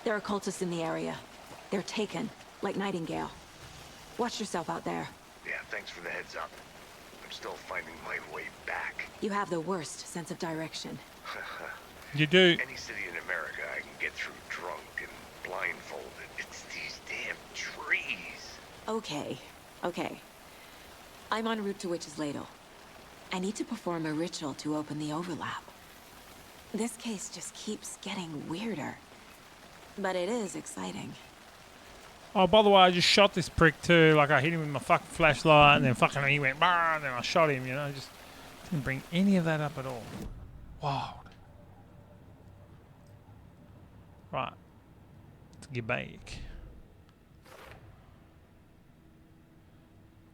there are cultists in the area. They're taken, like Nightingale. Watch yourself out there. Yeah, thanks for the heads up. I'm still finding my way back. You have the worst sense of direction. You do. Any city in America I can get through drunk and blindfolded. It's these damn trees. Okay. I'm en route to Witch's Ladle. I need to perform a ritual to open the overlap. This case just keeps getting weirder. But it is exciting. Oh, by the way, I just shot this prick too. Like, I hit him with my fucking flashlight, and then fucking he went, bah, and then I shot him, you know. Just didn't bring any of that up at all. Wild. Right. Let's get back.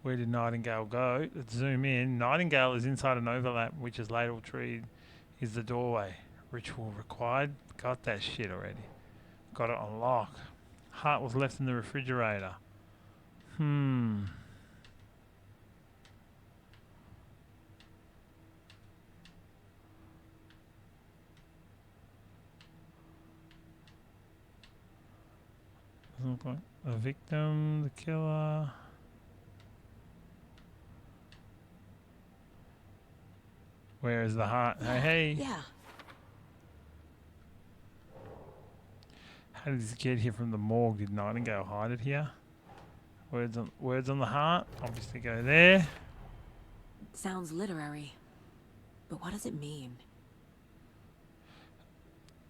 Where did Nightingale go? Let's zoom in. Nightingale is inside an overlap, which is ladle tree is the doorway. Ritual required. Got that shit already. Got it on lock. Heart was left in the refrigerator. Doesn't look like a victim, the killer. Where is the heart? Hey. Yeah. How did this get here from the morgue? Did Nightingale hide it here? Words on the heart. Obviously go there. Sounds literary. But what does it mean?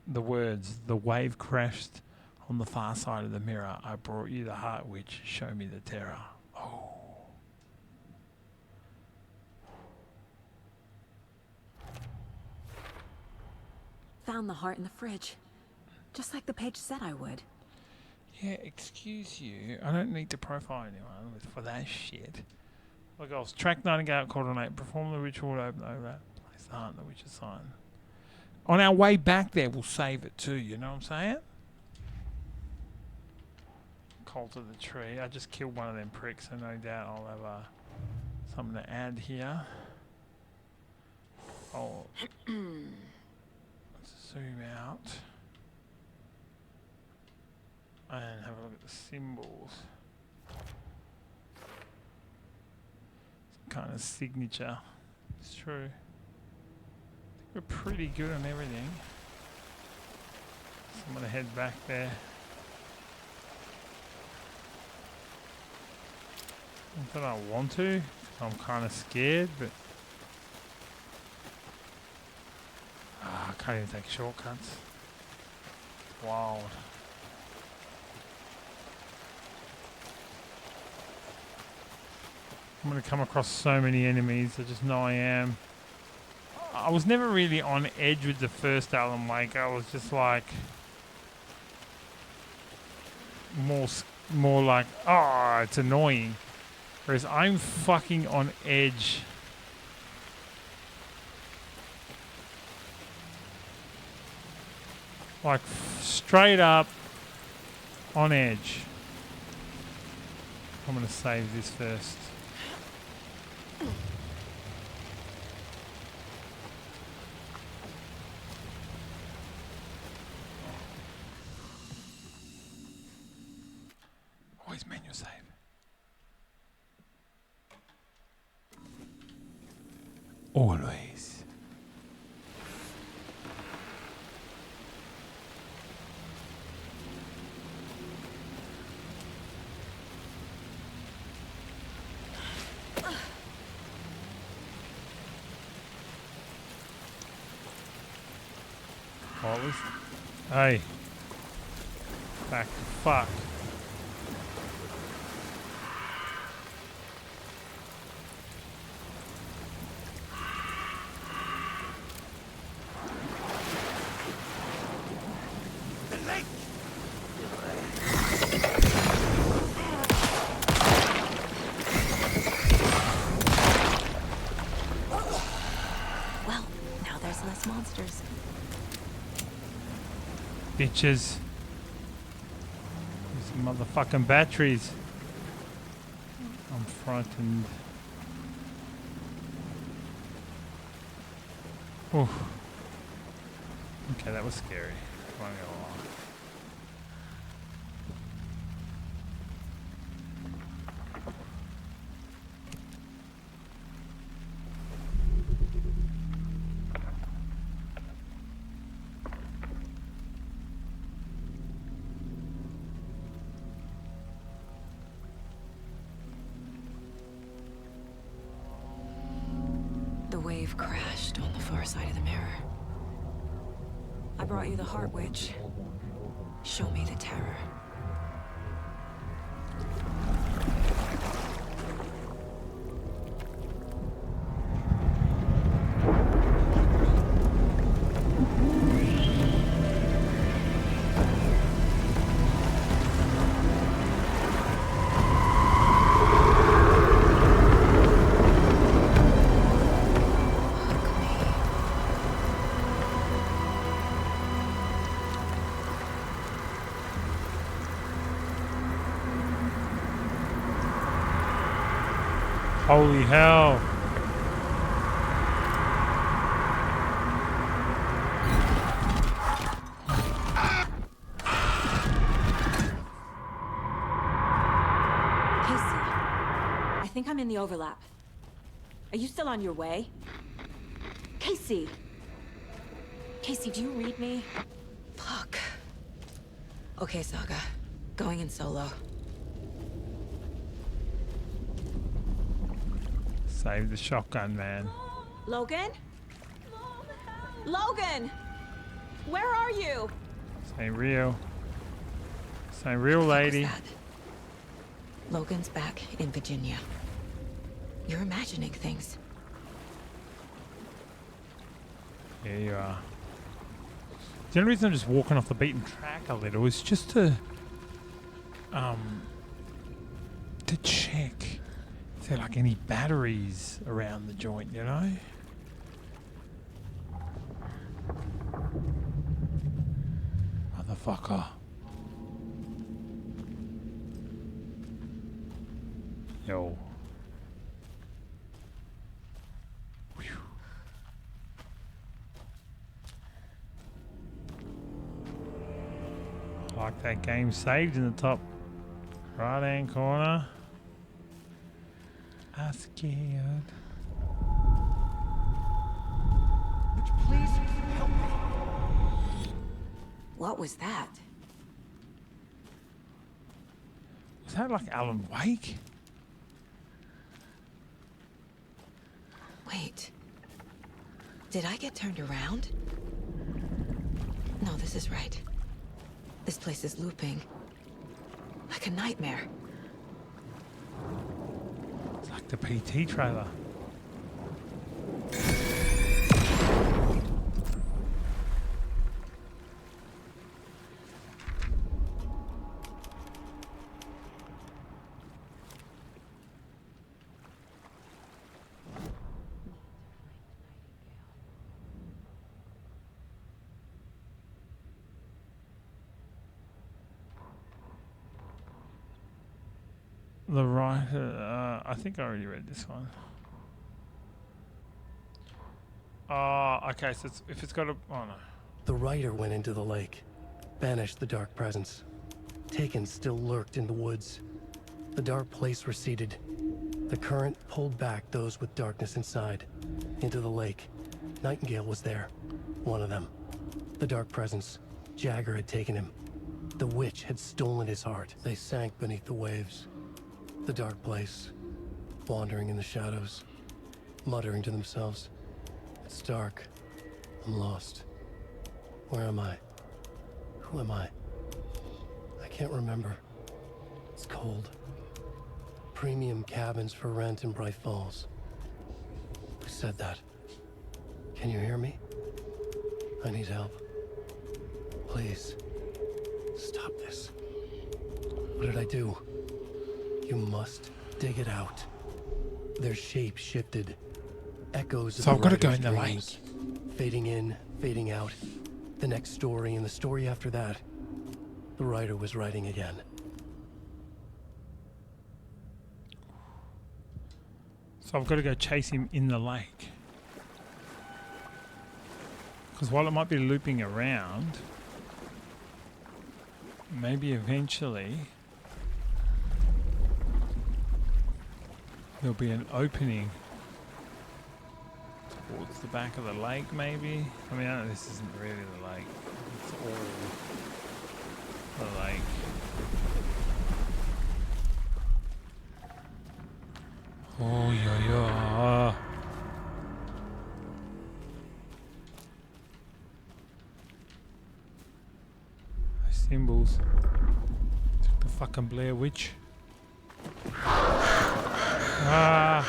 The words. The wave crashed on the far side of the mirror. I brought you the heart witch. Show me the terror. Oh. Found the heart in the fridge. Just like the page said I would. Yeah, excuse you. I don't need to profile anyone for that shit. My goals. Track Nightingale at Cauldron Lake. Perform the ritual to open over. Place the heart in the witch's sign. On our way back there, we'll save it too. You know what I'm saying? Cult of the tree. I just killed one of them pricks, so no doubt I'll have something to add here. I'll zoom out and have a look at the symbols. Some kind of signature. It's true. I think we're pretty good on everything. So I'm gonna head back there. Not that I want to. I'm kind of scared, but I can't even take shortcuts. It's wild. I'm going to come across so many enemies. I just know I am. I was never really on edge with the first Alan Wake. I was just like more like, oh, it's annoying. Whereas I'm fucking on edge. Like straight up on edge. I'm gonna save this first. Always menu save. Always. What was? Hey. Back to fuck. Well, now there's less monsters. Bitches. These motherfucking batteries. I'm frightened. Oof. Okay, that was scary. I'm not gonna lie. The wave crashed on the far side of the mirror. I brought you the Heart Witch. Show me the terror. Holy hell. Casey, I think I'm in the overlap. Are you still on your way? Casey! Casey, do you read me? Fuck. Okay, Saga. Going in solo. Save the shotgun, man. Logan? Logan! Where are you? Say real. Say real, lady. What was that? Logan's back in Virginia. You're imagining things. Here you are. The only reason I'm just walking off the beaten track a little is just to check Is there like any batteries around the joint, you know? Motherfucker. Yo. Whew. Like that game saved in the top right hand corner. I'm scared. Please help me. What was that? Was that like Alan Wake? Wait. Did I get turned around? No, this is right. This place is looping. Like a nightmare. It's like the PT trailer. The writer, I think I already read this one. Okay, so if it's got a, oh no. The writer went into the lake, banished the dark presence. Taken still lurked in the woods. The dark place receded. The current pulled back those with darkness inside, into the lake. Nightingale was there, one of them. The dark presence, Jagger had taken him. The witch had stolen his heart. They sank beneath the waves. The dark place, wandering in the shadows, muttering to themselves. It's dark. I'm lost. Where am I? Who am I? I can't remember. It's cold. Premium cabins for rent in Bright Falls. Who said that? Can you hear me? I need help. Please. Stop this. What did I do? You must dig it out. Their shape shifted. Echoes of So I've got to go writer's in the dreams. Fading in, fading out. The next story and the story after that. The writer was writing again. So I've got to go chase him in the lake. Because while it might be looping around, maybe eventually there'll be an opening towards the back of the lake, maybe. I mean, I know this isn't really the lake. It's all the lake. Oh, yeah, yeah. Those symbols. It's like the fucking Blair Witch. Ah.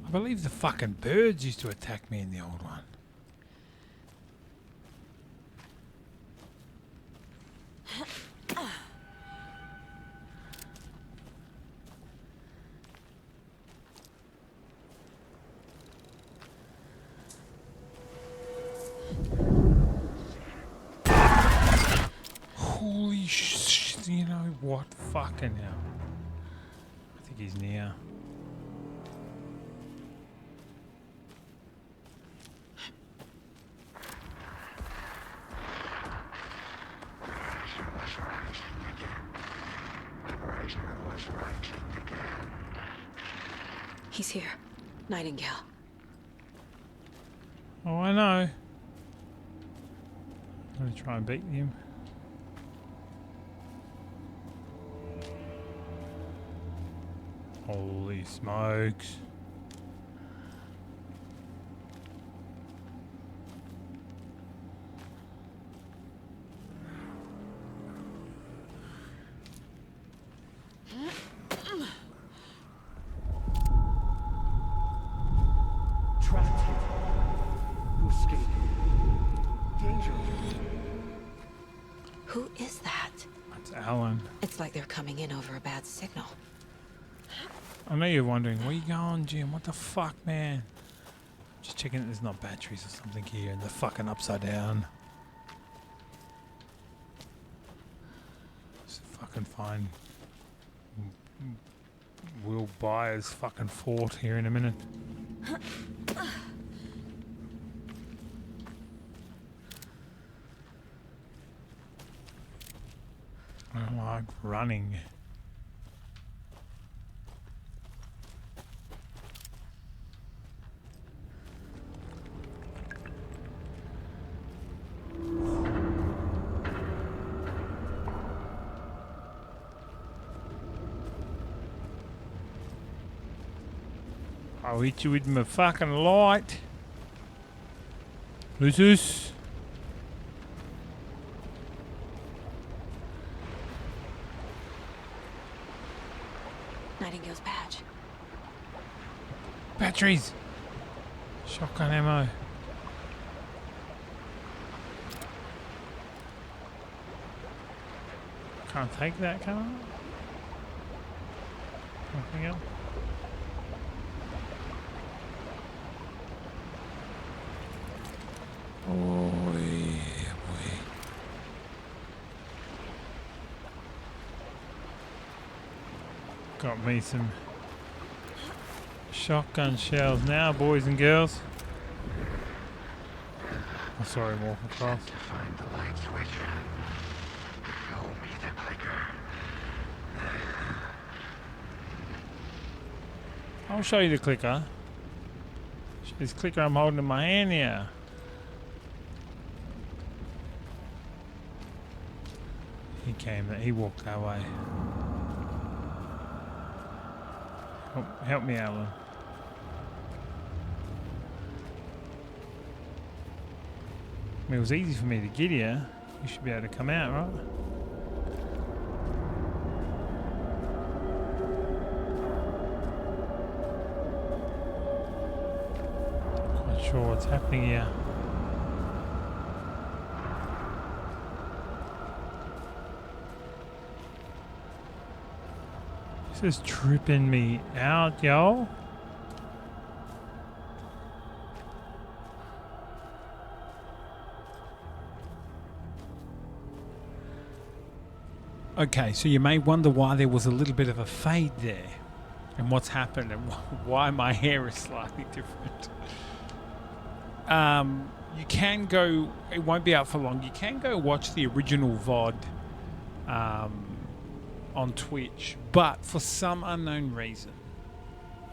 I believe the fucking birds used to attack me in the old one. Holy shit, you know what? Fucking hell. I think he's near. He's here. Nightingale. Oh, I know. I'm gonna try and beat him. Holy smokes. Trapped here. No escape. Danger. Who is that? I'm It's Alan. It's like they're coming in over a bad signal. I know you're wondering, where you going, Jim? What the fuck, man? Just checking that there's not batteries or something here and they're fucking upside down. Just fucking find Will Byers' fucking fort here in a minute. I don't like running. I'll hit you with my fucking light. Who's this? Nightingale's badge. Batteries. Shotgun ammo. Can't take that, can I? Nothing else. Oh, yeah, boy. Got me some shotgun shells now, boys and girls. I'm sorry, walk across. To find the light switch. Show me the clicker. I'll show you the clicker. Show this clicker I'm holding in my hand here. He walked that way. Help me, Alan. I mean, it was easy for me to get here. You should be able to come out, right? Not quite sure what's happening here. This is tripping me out, y'all. Okay, so you may wonder why there was a little bit of a fade there and what's happened and why my hair is slightly different. You can go, it won't be out for long, you can go watch the original VOD on Twitch, but for some unknown reason,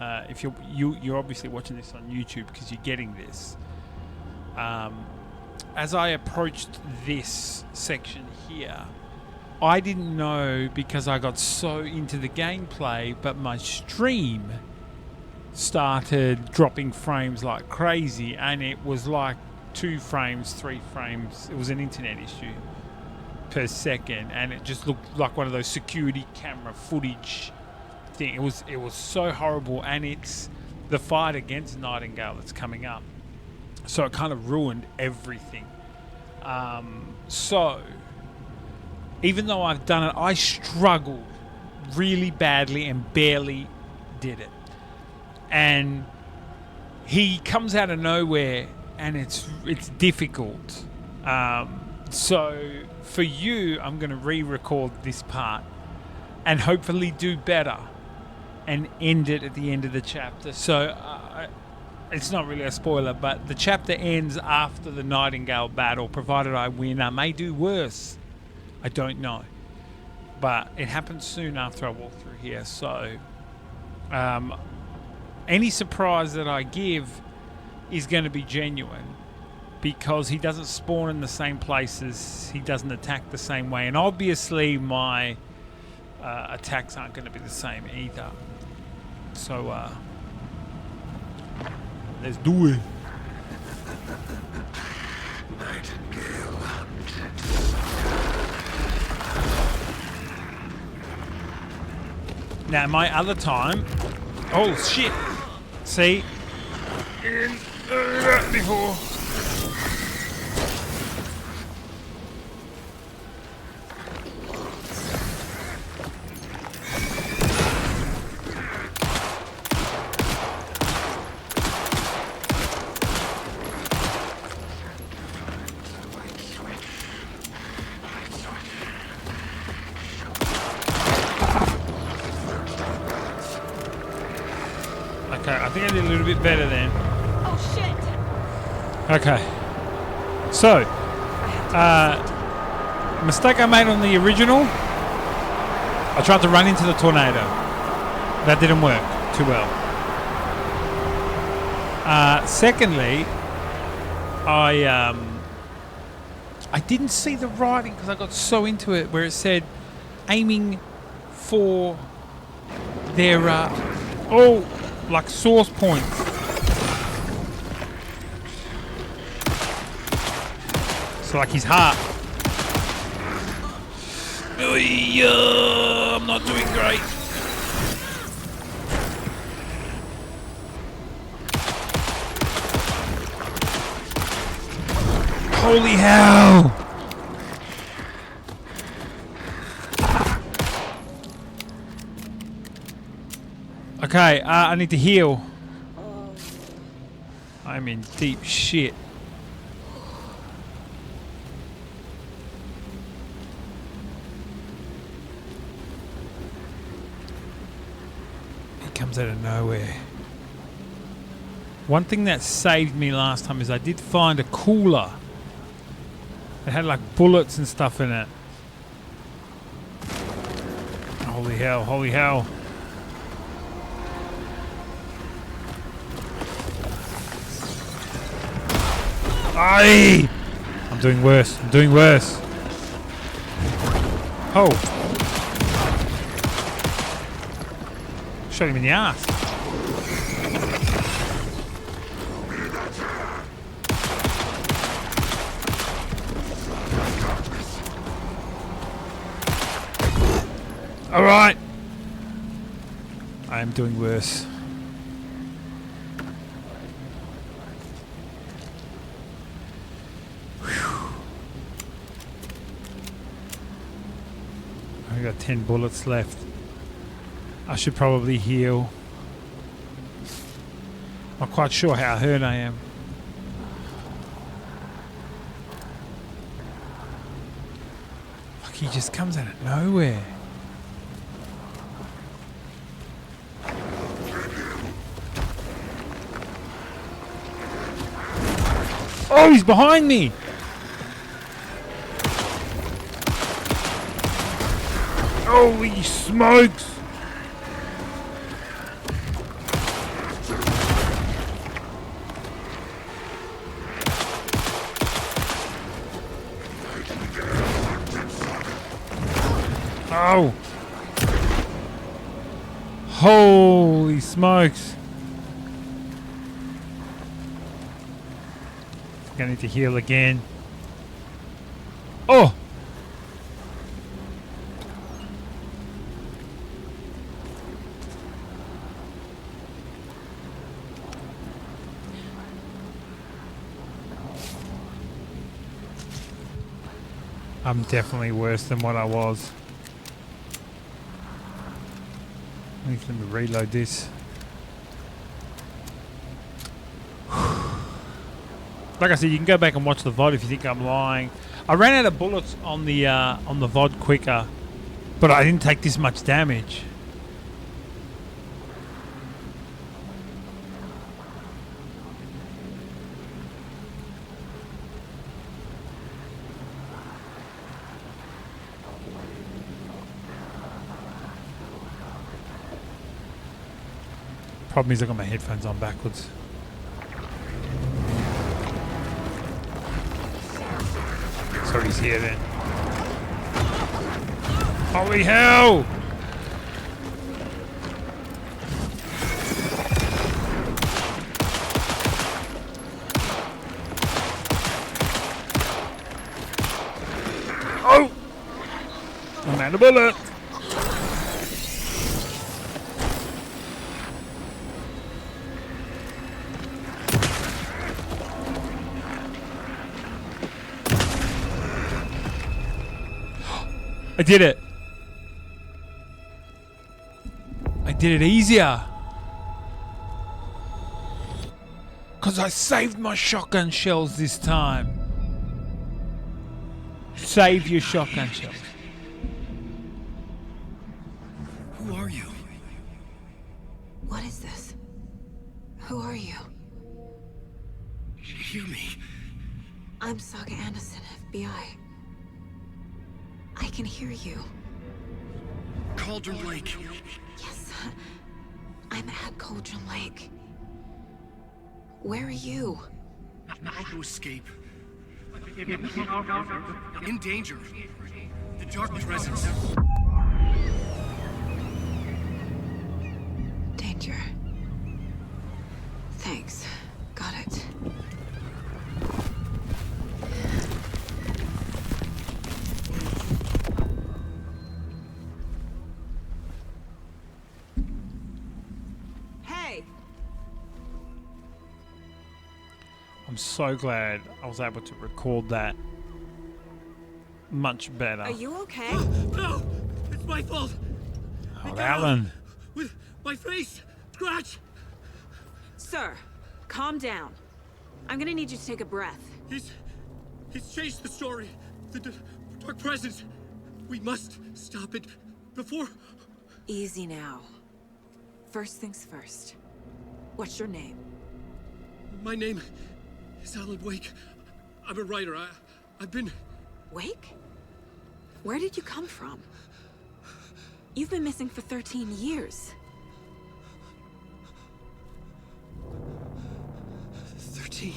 if you're obviously watching this on YouTube because you're getting this, as I approached this section here, I didn't know because I got so into the gameplay, but my stream started dropping frames like crazy, and it was like 2 frames, 3 frames. It was an internet issue per second, and it just looked like one of those security camera footage thing. It was so horrible, and it's the fight against Nightingale that's coming up, so it kind of ruined everything. So even though I've done it, I struggled really badly and barely did it. And he comes out of nowhere, and it's difficult. So for you, I'm going to re-record this part and hopefully do better and end it at the end of the chapter. So it's not really a spoiler, but the chapter ends after the Nightingale battle, provided I win. I may do worse. I don't know. But it happens soon after I walk through here. So any surprise that I give is going to be genuine, because he doesn't spawn in the same places, he doesn't attack the same way, and obviously my attacks aren't going to be the same either. So let's do it. Nightingale. Now my other time, oh shit! See, before. I think I did a little bit better then. Oh shit! Okay. So, mistake I made on the original. I tried to run into the tornado. That didn't work too well. Secondly, I didn't see the writing because I got so into it where it said aiming for their like source points. So like his heart. I'm not doing great. Holy hell! Okay, I need to heal. I'm in deep shit. It comes out of nowhere. One thing that saved me last time is I did find a cooler. It had like bullets and stuff in it. Holy hell, holy hell. Aye! I'm doing worse, I'm doing worse. Oh. Shot him in the ass. Alright. I am doing worse. I got 10 bullets left. I should probably heal. Not quite sure how hurt I am. Fuck, he just comes out of nowhere. Oh, he's behind me! Holy smokes! Oh! Holy smokes! I need to heal again. Oh! I'm definitely worse than what I was. Let me reload this. Like I said, you can go back and watch the VOD if you think I'm lying. I ran out of bullets on the VOD quicker, but I didn't take this much damage. Problem is I got my headphones on backwards. So he's here then. Holy hell! Oh! I'm out of bullet! I did it. I did it easier. Because I saved my shotgun shells this time. Save your shotgun shells. Who are you? What is this? Who are you? You hear me? I'm Saga Anderson, FBI. I can hear you. Cauldron Lake. Yes, I'm at Cauldron Lake. Where are you? How to escape. In danger. The dark presence. Danger. Thanks. Got it. Hey! I'm so glad I was able to record that much better. Are you okay? No! It's my fault! Oh, Alan. With my face! Scratch! Sir, calm down. I'm gonna need you to take a breath. He's changed the story. The dark presence. We must stop it before... Easy now. First things first. What's your name? My name is Alanwake. I'm a writer. I've been... Wake? Where did you come from? You've been missing for 13 years. 13.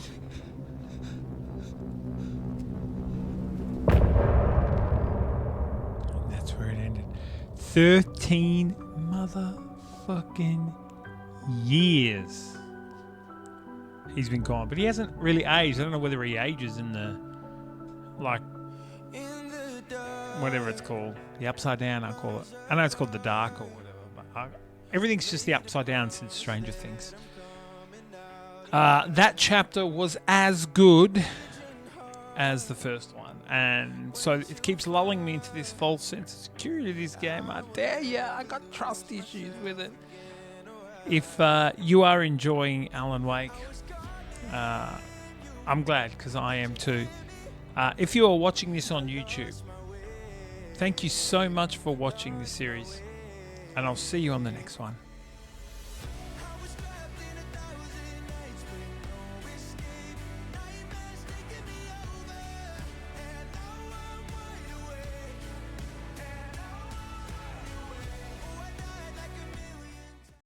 That's where it ended. 13 motherfucking years. He's been gone, but he hasn't really aged. I don't know whether he ages in the, like, whatever it's called. The upside down, I call it. I know it's called the dark or whatever, but everything's just the upside down since Stranger Things. That chapter was as good as the first one, and so it keeps lulling me into this false sense of security. This game, I dare ya, I got trust issues with it. If you are enjoying Alan Wake, I'm glad, because I am too. If you are watching this on YouTube, thank you so much for watching this series, and I'll see you on the next one.